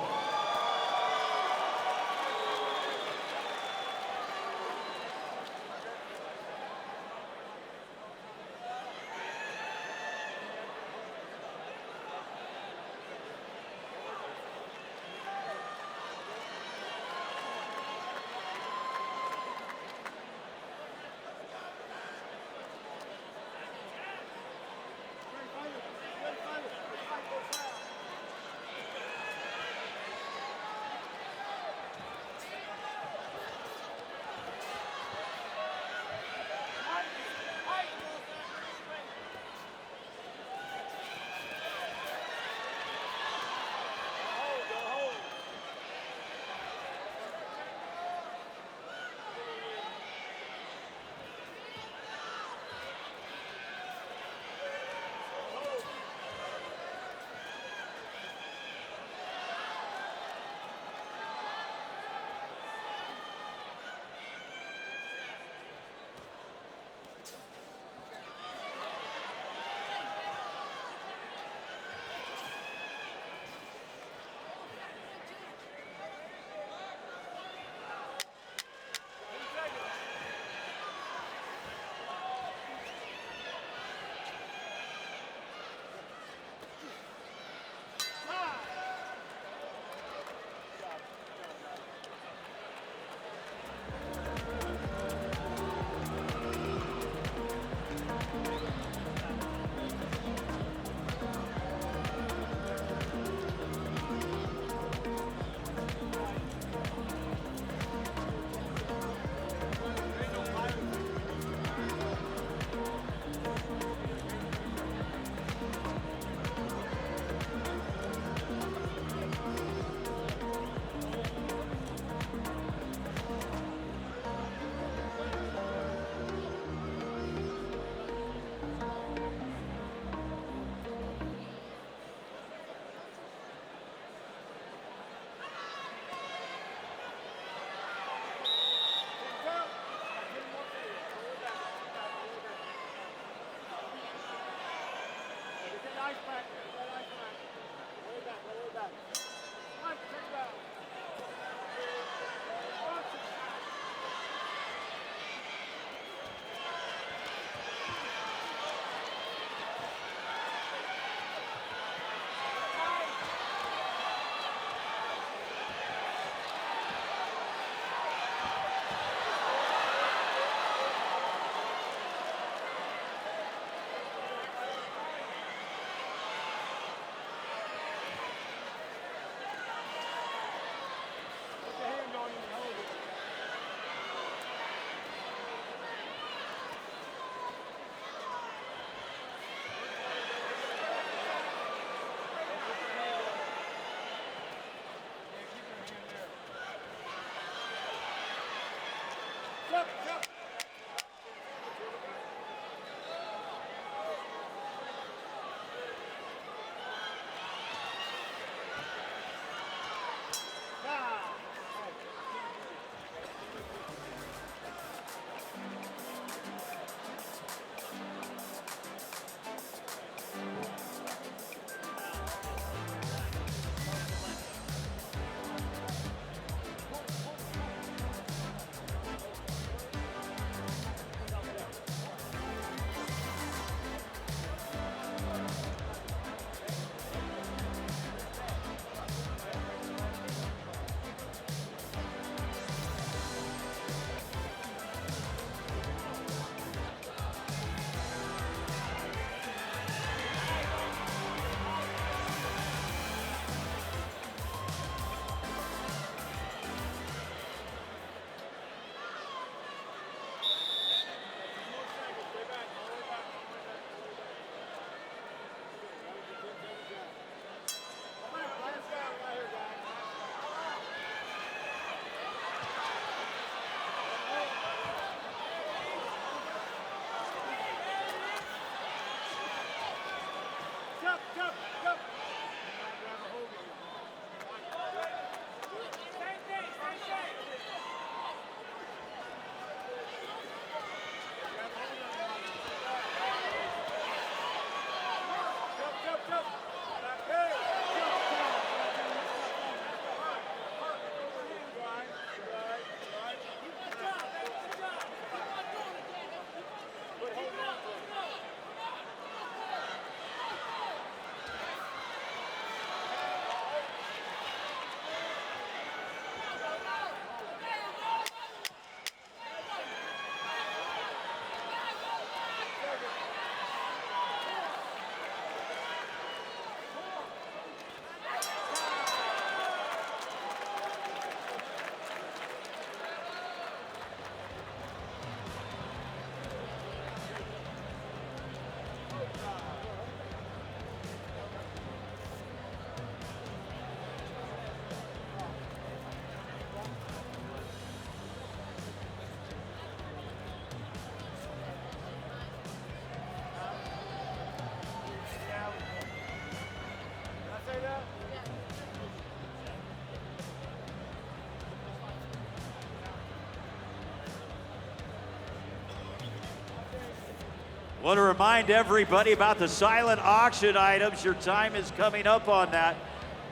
Speaker 1: Want to remind everybody about the silent auction items. Your time is coming up on that.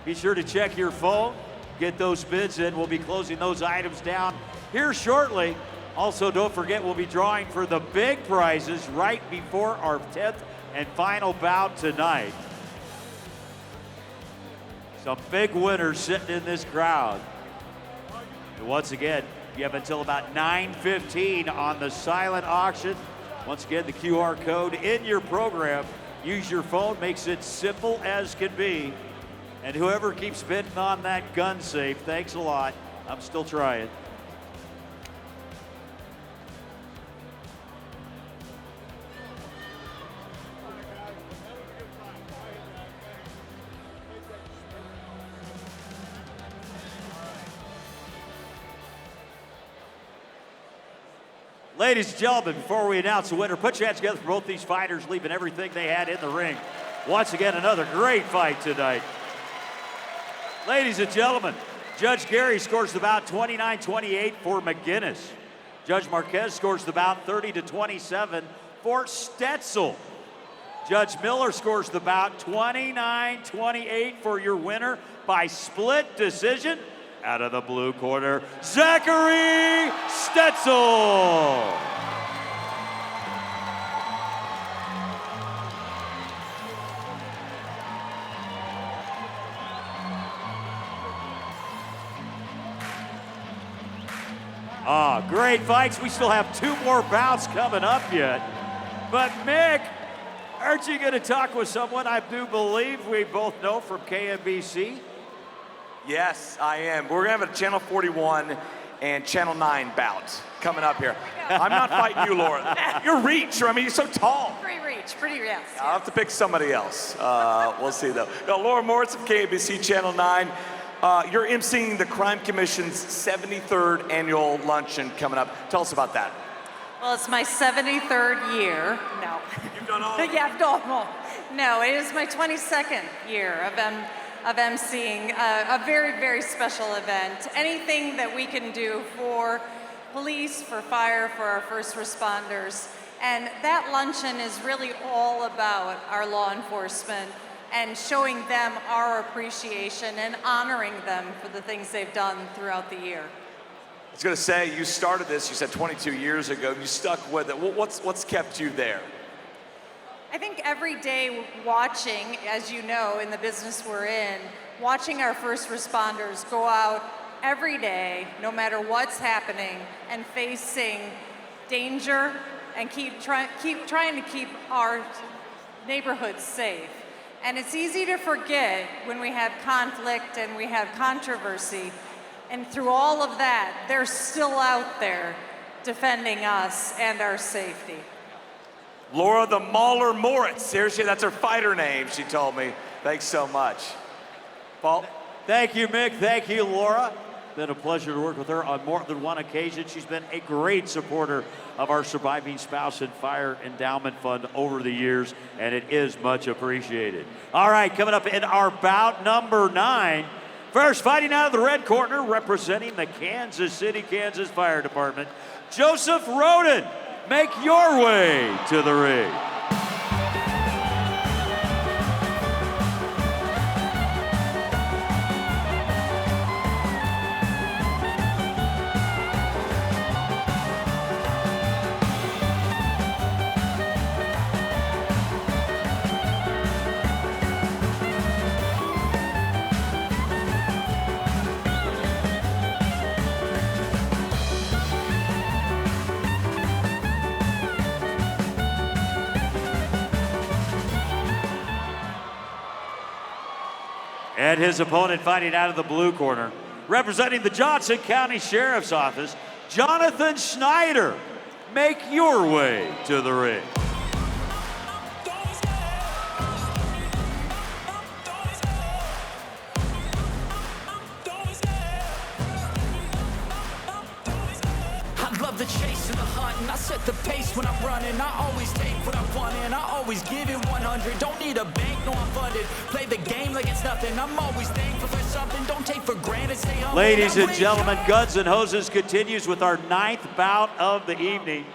Speaker 1: Be sure to check your phone, get those bids in. We'll be closing those items down here shortly. Also, don't forget, we'll be drawing for the big prizes right before our 10th and final bout tonight. Some big winners sitting in this crowd. And once again, you have until about 9:15 on the silent auction. Once again, the QR code in your program. Use your phone, makes it simple as can be. And whoever keeps bidding on that gun safe, thanks a lot. I'm still trying. Ladies and gentlemen, before we announce the winner, put your hands together for both these fighters, leaving everything they had in the ring. Once again, another great fight tonight. Ladies and gentlemen, Judge Gary scores the bout 29-28 for McGinnis. Judge Marquez scores the bout 30-27 for Stetzel. Judge Miller scores the bout 29-28 for your winner by split decision. Out of the blue corner, Zachary Stetzel. Great fights. We still have 2 more bouts coming up yet. But Mick, aren't you going to talk with someone I do believe we both know from KMBC?
Speaker 8: Yes, I am. We're going to have a Channel 41 and Channel 9 bout coming up here. I'm not fighting you, Laura. Your reach, I mean, you're so tall.
Speaker 3: Pretty reach, yes.
Speaker 8: I'll have to pick somebody else. We'll see, though. Now, Laura Moritz of KMBC Channel 9. You're emceeing the Crime Commission's 73rd annual luncheon coming up. Tell us about that.
Speaker 3: Well, it's my 73rd year. No.
Speaker 8: You've done all of it?
Speaker 3: Yeah, I've done all. No, it is my 22nd year of emceeing a very, very special event. Anything that we can do for police, for fire, for our first responders. And that luncheon is really all about our law enforcement and showing them our appreciation and honoring them for the things they've done throughout the year.
Speaker 8: I was going to say, you started this, you said 22 years ago. You stuck with it. What's kept you there?
Speaker 3: I think every day watching, as you know, in the business we're in, watching our first responders go out every day, no matter what's happening, and facing danger and keep trying to keep our neighborhoods safe. And it's easy to forget when we have conflict and we have controversy. And through all of that, they're still out there defending us and our safety.
Speaker 8: Laura the Mauler Moritz. Seriously, that's her fighter name, she told me. Thanks so much. Paul?
Speaker 1: Thank you, Mick. Thank you, Laura. Been a pleasure to work with her on more than one occasion. She's been a great supporter of our Surviving Spouse and Fire Endowment Fund over the years, and it is much appreciated. All right, coming up in our bout number 9, first fighting out of the red corner, representing the Kansas City, Kansas Fire Department, Joseph Roden. Make your way to the ring. And his opponent fighting out of the blue corner, representing the Johnson County Sheriff's Office, Jonathan Schneider. Make your way to the ring.
Speaker 19: The chase and the hunt, and I set the pace when I'm running. I always take what I want and I always give it 100. Don't need a bank, no I'm funded. Play the game like it's nothing. I'm always thankful for something. Don't take for granted. Stay humble.
Speaker 1: Ladies and gentlemen, Guns and Hoses continues with our 9th bout of the evening.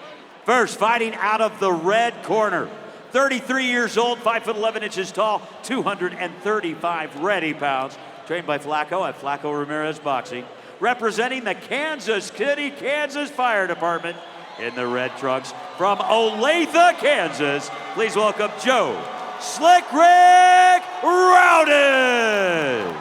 Speaker 1: First, fighting out of the red corner, 33 years old, 5 foot 11 inches tall, 235 ready pounds, trained by Flacco at Flacco Ramirez Boxing. Representing the Kansas City, Kansas Fire Department in the red trunks from Olathe, Kansas, please welcome Joe Slick Rick Rowden.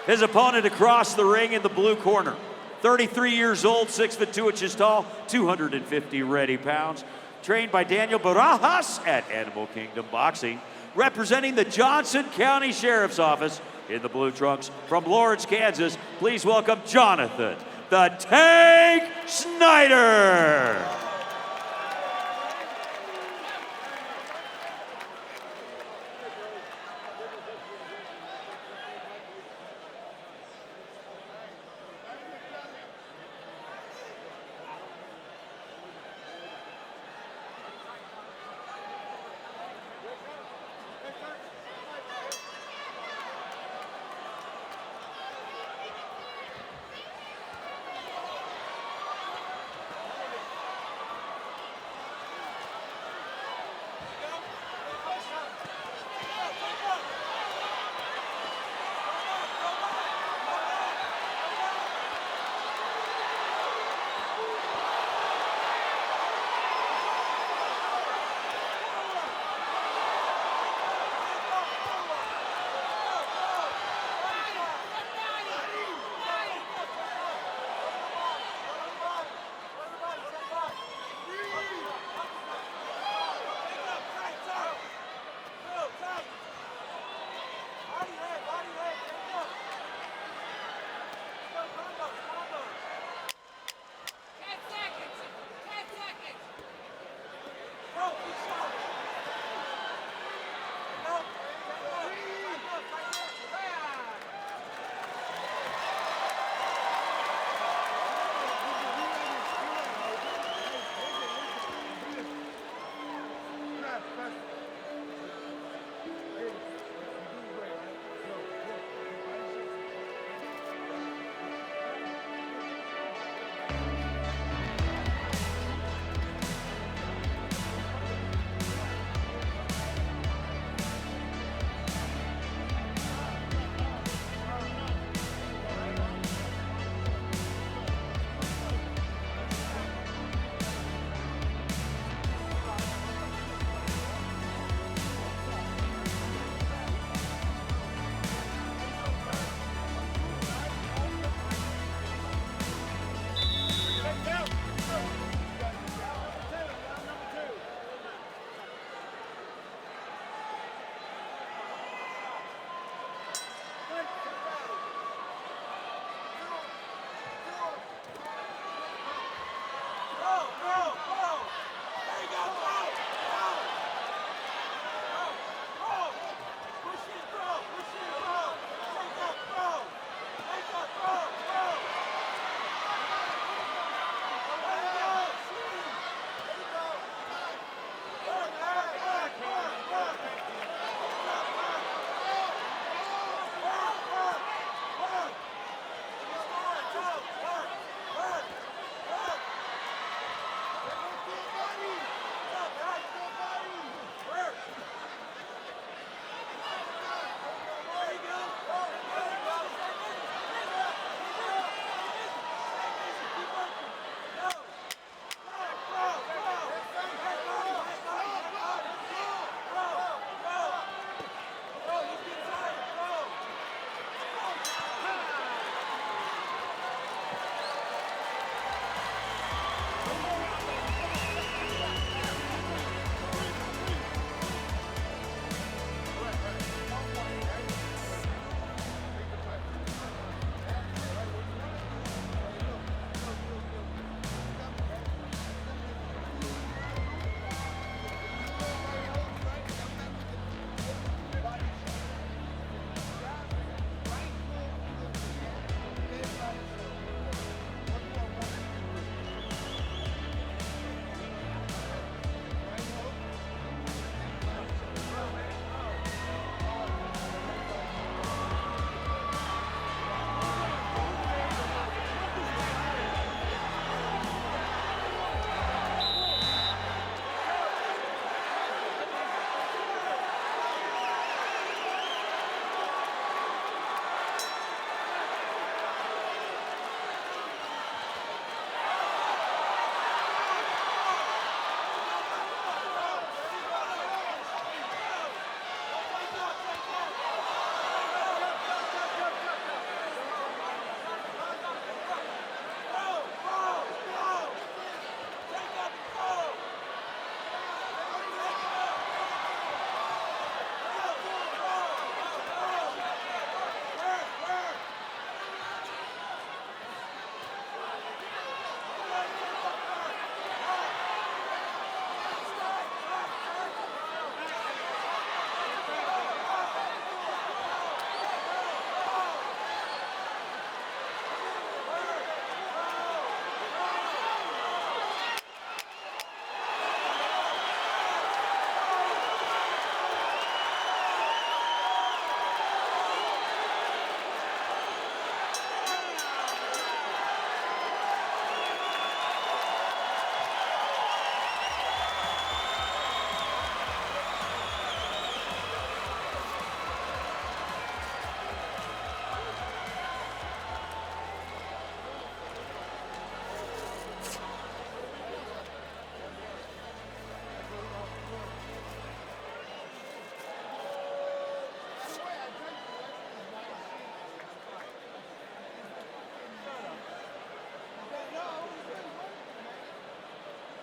Speaker 1: His opponent across the ring in the blue corner, 33 years old, 6 foot 2 inches tall, 250 ready pounds, trained by Daniel Barajas at Animal Kingdom Boxing. Representing the Johnson County Sheriff's Office in the blue trunks from Lawrence, Kansas, please welcome Jonathan the Tank Snyder.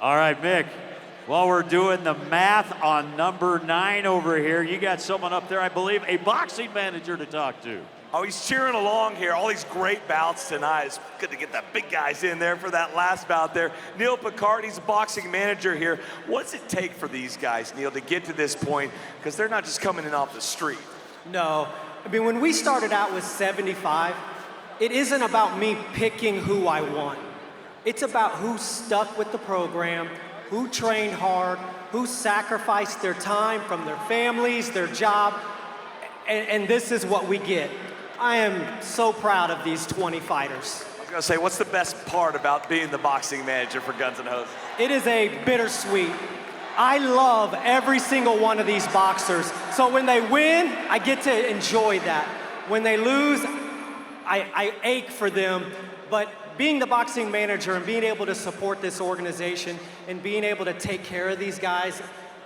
Speaker 1: All right, Mick. While we're doing the math on number 9 over here, you got someone up there, I believe, a boxing manager to talk to.
Speaker 8: Oh, he's cheering along here. All these great bouts tonight. It's good to get the big guys in there for that last bout there. Neil Picard, he's a boxing manager here. What's it take for these guys, Neil, to get to this point? Because they're not just coming in off the street.
Speaker 2: No. I mean, when we started out with 75, it isn't about me picking who I want. It's about who stuck with the program, who trained hard, who sacrificed their time from their families, their job, and this is what we get. I am so proud of these 20 fighters.
Speaker 8: I was gonna say, what's the best part about being the boxing manager for Guns N' Hoses?
Speaker 2: It is a bittersweet. I love every single one of these boxers. So when they win, I get to enjoy that. When they lose, I ache for them. But being the boxing manager and being able to support this organization and being able to take care of these guys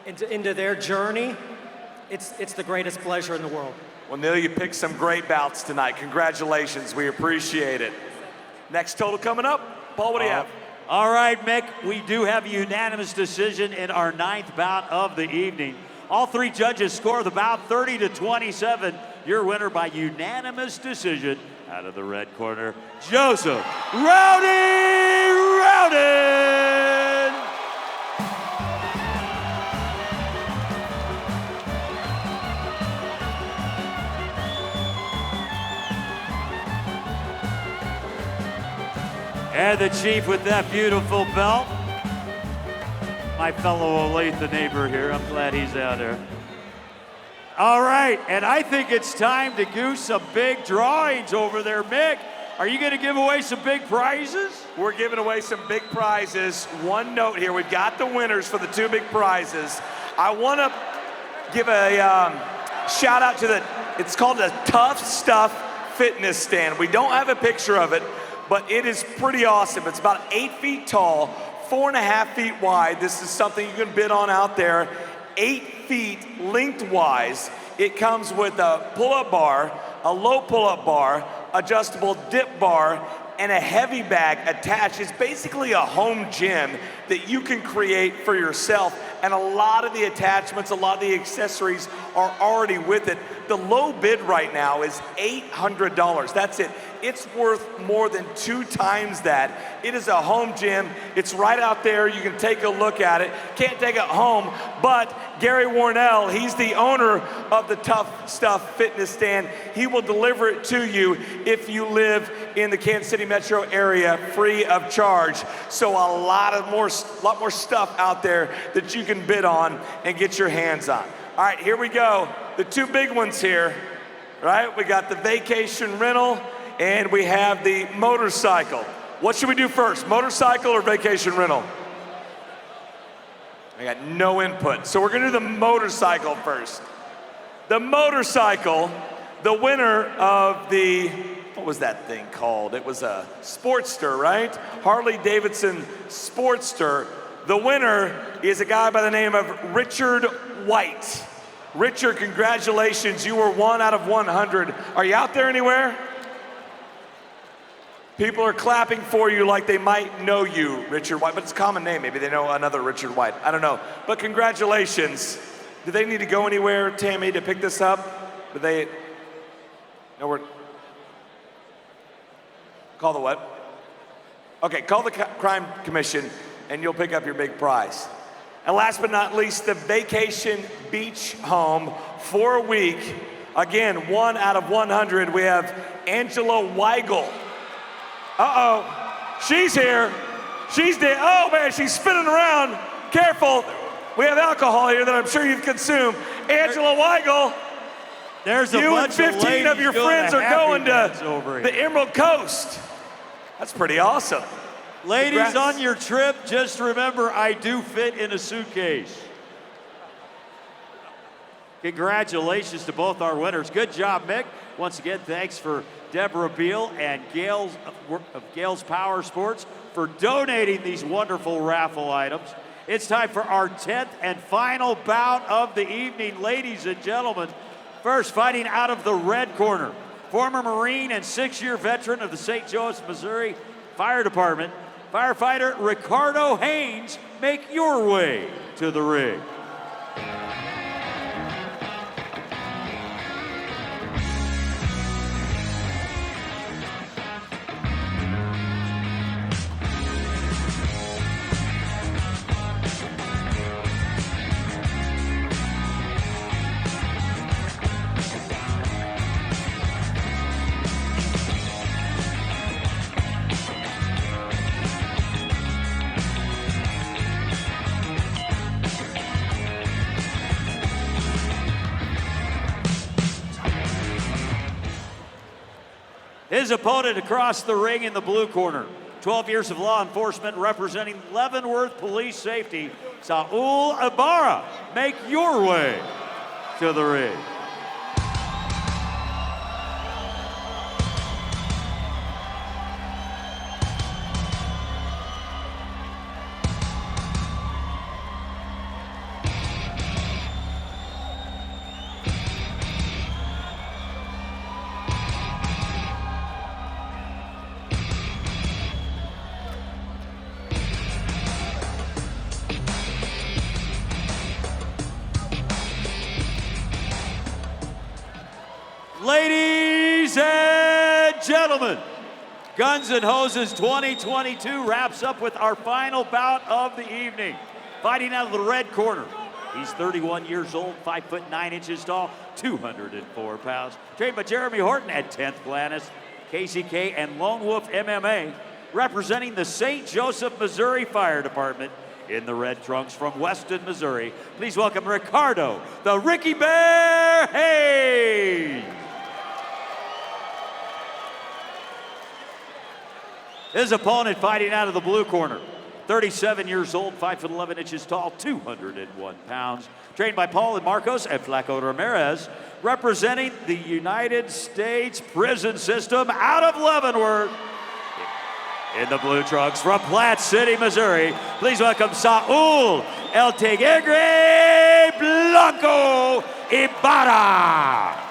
Speaker 2: into their journey, it's the greatest pleasure in the world.
Speaker 8: Well, Neil, you picked some great bouts tonight. Congratulations, we appreciate it. Next total coming up. Paul, what do you have?
Speaker 1: All right, Mick, we do have a unanimous decision in our 9th bout of the evening. All 3 judges score the bout 30-27. Your winner by unanimous decision out of the red corner, Joseph Rowdy Rowden. And the chief with that beautiful belt. My fellow Olathe neighbor here, I'm glad he's out there. All right, and I think it's time to do some big drawings over there. Mick, are you gonna give away some big prizes?
Speaker 8: We're giving away some big prizes. One note here, we've got the winners for the 2 big prizes. I wanna give a shout out to it's called the Tough Stuff Fitness Stand. We don't have a picture of it, but it is pretty awesome. It's about 8 feet tall, 4.5 feet wide. This is something you can bid on out there. 8 feet lengthwise. It comes with a pull-up bar, a low pull-up bar, adjustable dip bar, and a heavy bag attached. It's basically a home gym that you can create for yourself. And a lot of the attachments, a lot of the accessories are already with it. The low bid right now is $800. That's it. It's worth more than 2 times that. It is a home gym. It's right out there. You can take a look at it. Can't take it home, but Gary Warnell, he's the owner of the Tough Stuff Fitness Stand. He will deliver it to you if you live in the Kansas City metro area free of charge. So a lot more stuff out there that you can bid on and get your hands on. All right, here we go. The 2 big ones here, right? We got the vacation rental and we have the motorcycle. What should we do first, motorcycle or vacation rental? I got no input. So we're gonna do the motorcycle first. The motorcycle, the winner of the, what was that thing called? It was a Sportster, right? Harley Davidson Sportster. The winner is a guy by the name of Richard White. Richard, congratulations. You were 1 out of 100. Are you out there anywhere? People are clapping for you like they might know you, Richard White, but it's a common name. Maybe they know another Richard White. I don't know. But congratulations. Do they need to go anywhere, Tammy, to pick this up? Do they? No, we're. Call the what? Okay, call the Crime Commission and you'll pick up your big prize. And last but not least, the Vacation Beach Home for a week. Again, 1 out of 100. We have Angela Weigel. Uh-oh, she's here. She's there. Oh man, she's spinning around. Careful, we have alcohol here that I'm sure you've consumed. Angela Weigel,
Speaker 1: there's a
Speaker 8: you
Speaker 1: bunch
Speaker 8: and 15 of your friends are going to
Speaker 1: over
Speaker 8: the Emerald Coast. That's pretty awesome.
Speaker 1: Ladies,
Speaker 8: Congrats.
Speaker 1: on your trip, just remember I do fit in a suitcase. Congratulations to both our winners. Good job, Mick. Once again, thanks for Deborah Beal and Gales Power Sports for donating these wonderful raffle items. It's time for our 10th and final bout of the evening, ladies and gentlemen. First, fighting out of the red corner, former Marine and 6-year veteran of the St. Joseph, Missouri Fire Department, Firefighter Ricardo Haynes, make your way to the ring. His opponent across the ring in the blue corner, 12 years of law enforcement representing Leavenworth Police Safety, Saul Ibarra. Make your way to the ring. Ladies and gentlemen, Guns N' Hoses 2022 wraps up with our final bout of the evening. Fighting out of the red corner, he's 31 years old, 5 foot 9 inches tall, 204 pounds. Trained by Jeremy Horton at 10th Planet, KCK, and Lone Wolf MMA. Representing the St. Joseph, Missouri Fire Department in the red trunks from Weston, Missouri. Please welcome Ricardo, the Ricky Bear Haynes. His opponent fighting out of the blue corner, 37 years old, 5 foot 11 inches tall, 201 pounds. Trained by Paul and Marcos and Flaco Ramirez, representing the United States prison system out of Leavenworth. In the blue trunks from Platte City, Missouri, please welcome Saul El Tigre Blanco Ibarra.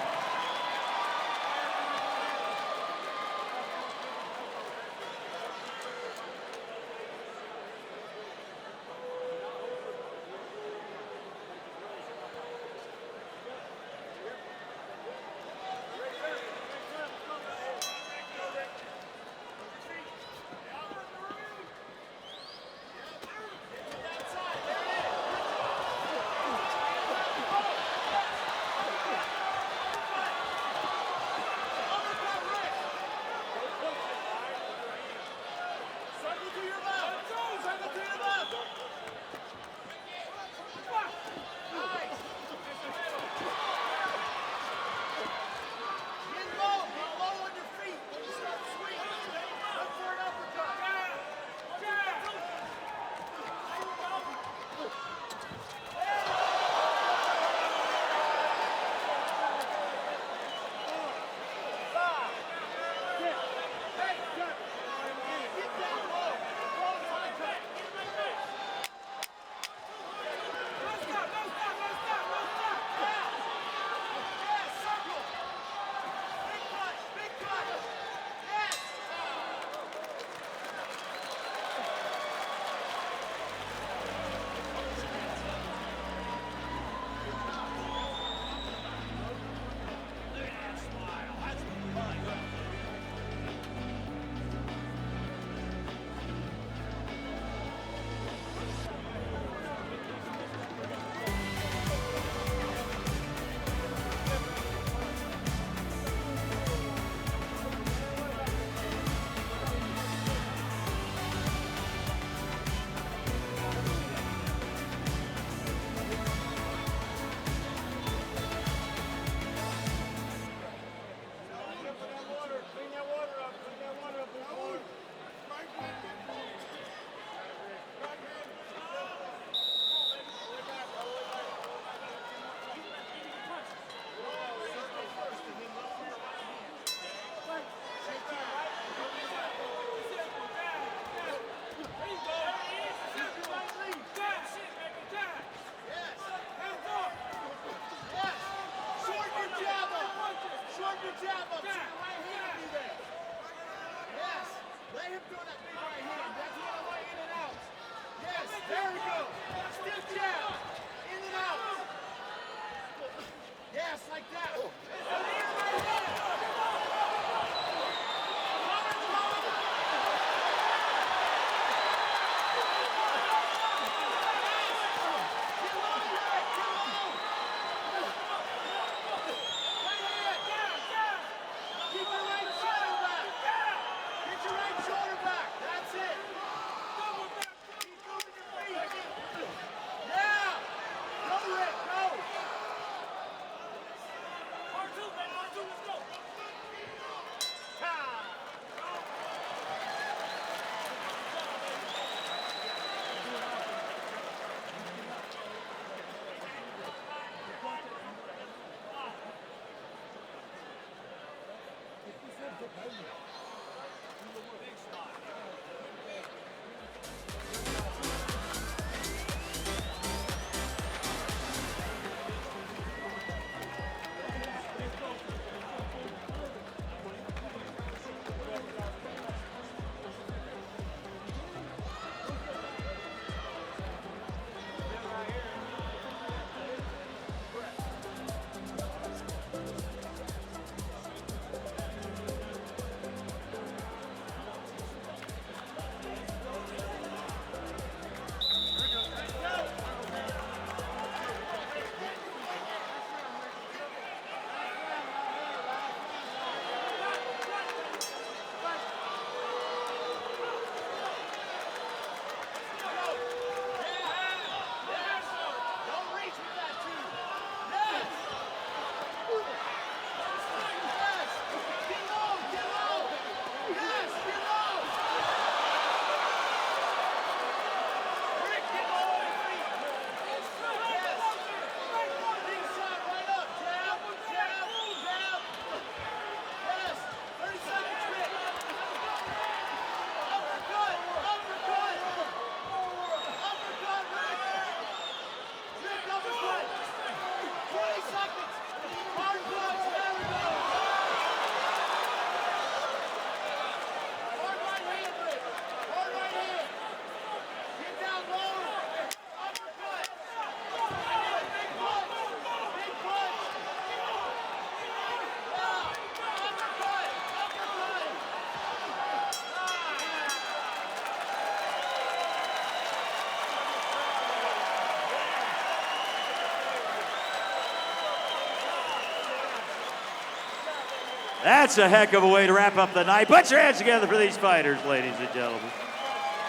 Speaker 1: That's a heck of a way to wrap up the night. Put your hands together for these fighters, ladies and gentlemen.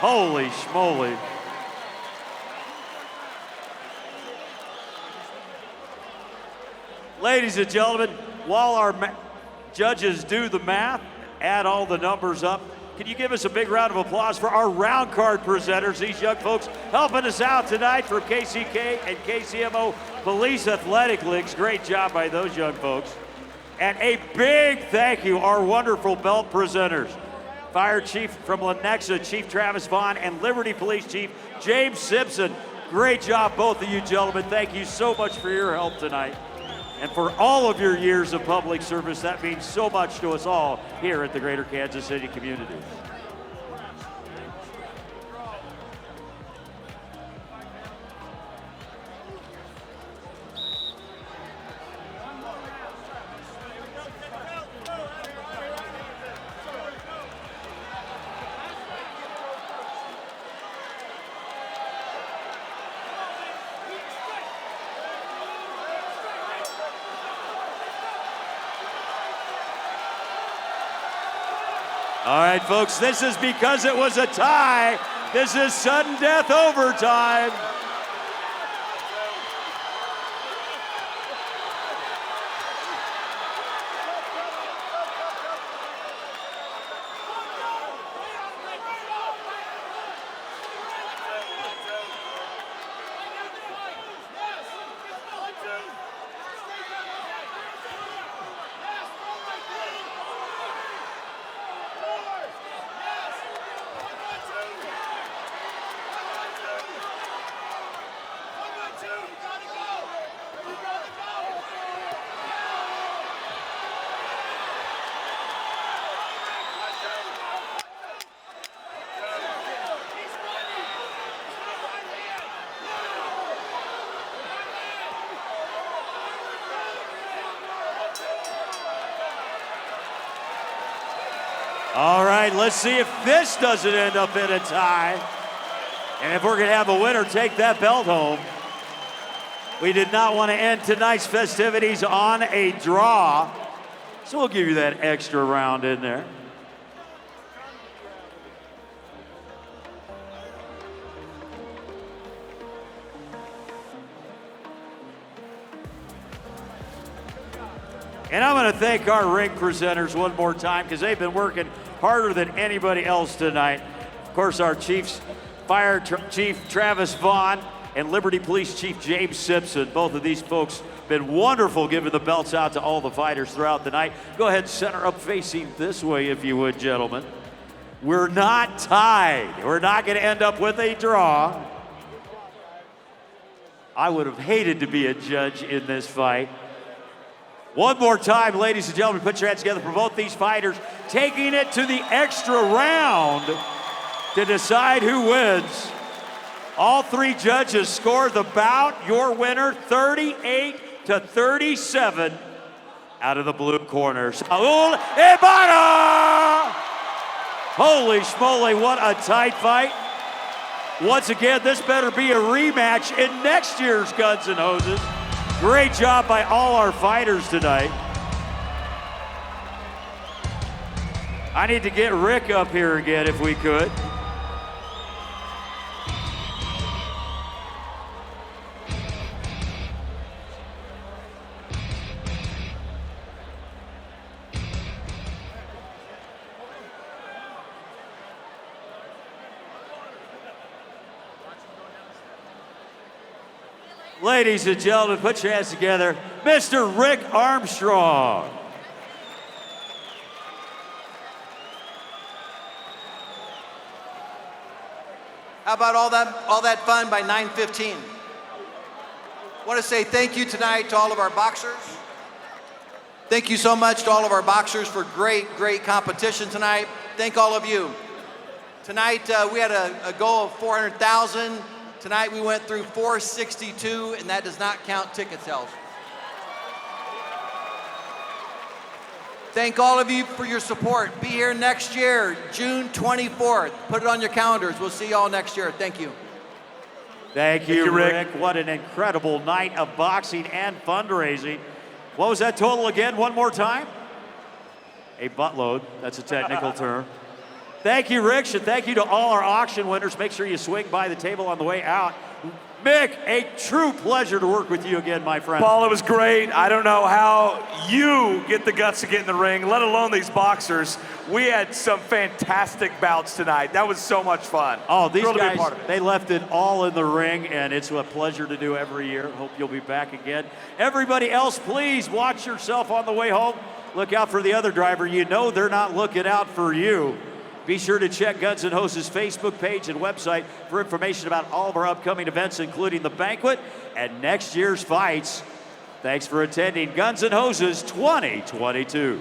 Speaker 1: Holy schmoly. Ladies and gentlemen, while our judges do the math, add all the numbers up, can you give us a big round of applause for our round card presenters, these young folks helping us out tonight from KCK and KCMO Police Athletic Leagues. Great job by those young folks. And a big thank you, our wonderful belt presenters. Fire Chief from Lenexa, Chief Travis Vaughn, and Liberty Police Chief James Simpson. Great job, both of you gentlemen. Thank you so much for your help tonight. And for all of your years of public service, that means so much to us all here at the Greater Kansas City community. All right, folks, this is because it was a tie. This is sudden death overtime. right, let's see if this doesn't end up in a tie. And if we're going to have a winner take that belt home. We did not want to end tonight's festivities on a draw, so we'll give you that extra round in there. And I'm going to thank our ring presenters one more time because they've been working harder than anybody else tonight. Of course, our Fire Chief Travis Vaughn and Liberty Police Chief James Simpson. Both of these folks been wonderful giving the belts out to all the fighters throughout the night. Go ahead and center up facing this way if you would, gentlemen. We're not tied. We're not going to end up with a draw. I would have hated to be a judge in this fight. One more time, ladies and gentlemen, put your hands together for both these fighters, taking it to the extra round to decide who wins. All three judges scored the bout. Your winner, 38-37 out of the blue corner. Saul Ibarra! Holy schmoly, what a tight fight. Once again, this better be a rematch in next year's Guns N' Hoses. Great job by all our fighters tonight. I need to get Rick up here again if we could. Ladies and gentlemen, put your hands together. Mr. Rick Armstrong.
Speaker 7: How about all that fun by 9:15? Want to say thank you tonight to all of our boxers. Thank you so much to all of our boxers for great competition tonight. Thank all of you. Tonight we had a goal of 400,000. Tonight we went through 462, and that does not count ticket sales. Thank all of you for your support. Be here next year, June 24th. Put it on your calendars. We'll see you all next year. Thank you.
Speaker 1: Thank you, Rick. What an incredible night of boxing and fundraising. What was that total again? One more time? A buttload. That's a technical term. Thank you, Rich, and thank you to all our auction winners. Make sure you swing by the table on the way out. Mick, a true pleasure to work with you again, my friend.
Speaker 13: Paul, it was great. I don't know how you get the guts to get in the ring, let alone these boxers. We had some fantastic bouts tonight. That was so much fun.
Speaker 1: Oh, these
Speaker 13: Thrilled to be a
Speaker 1: guys,
Speaker 13: part of it.
Speaker 1: they left it all in the ring, and it's a pleasure to do every year. Hope you'll be back again. Everybody else, please watch yourself on the way home. Look out for the other driver. You know they're not looking out for you. Be sure to check Guns N' Hoses' Facebook page and website for information about all of our upcoming events, including the banquet and next year's fights. Thanks for attending Guns N' Hoses 2022.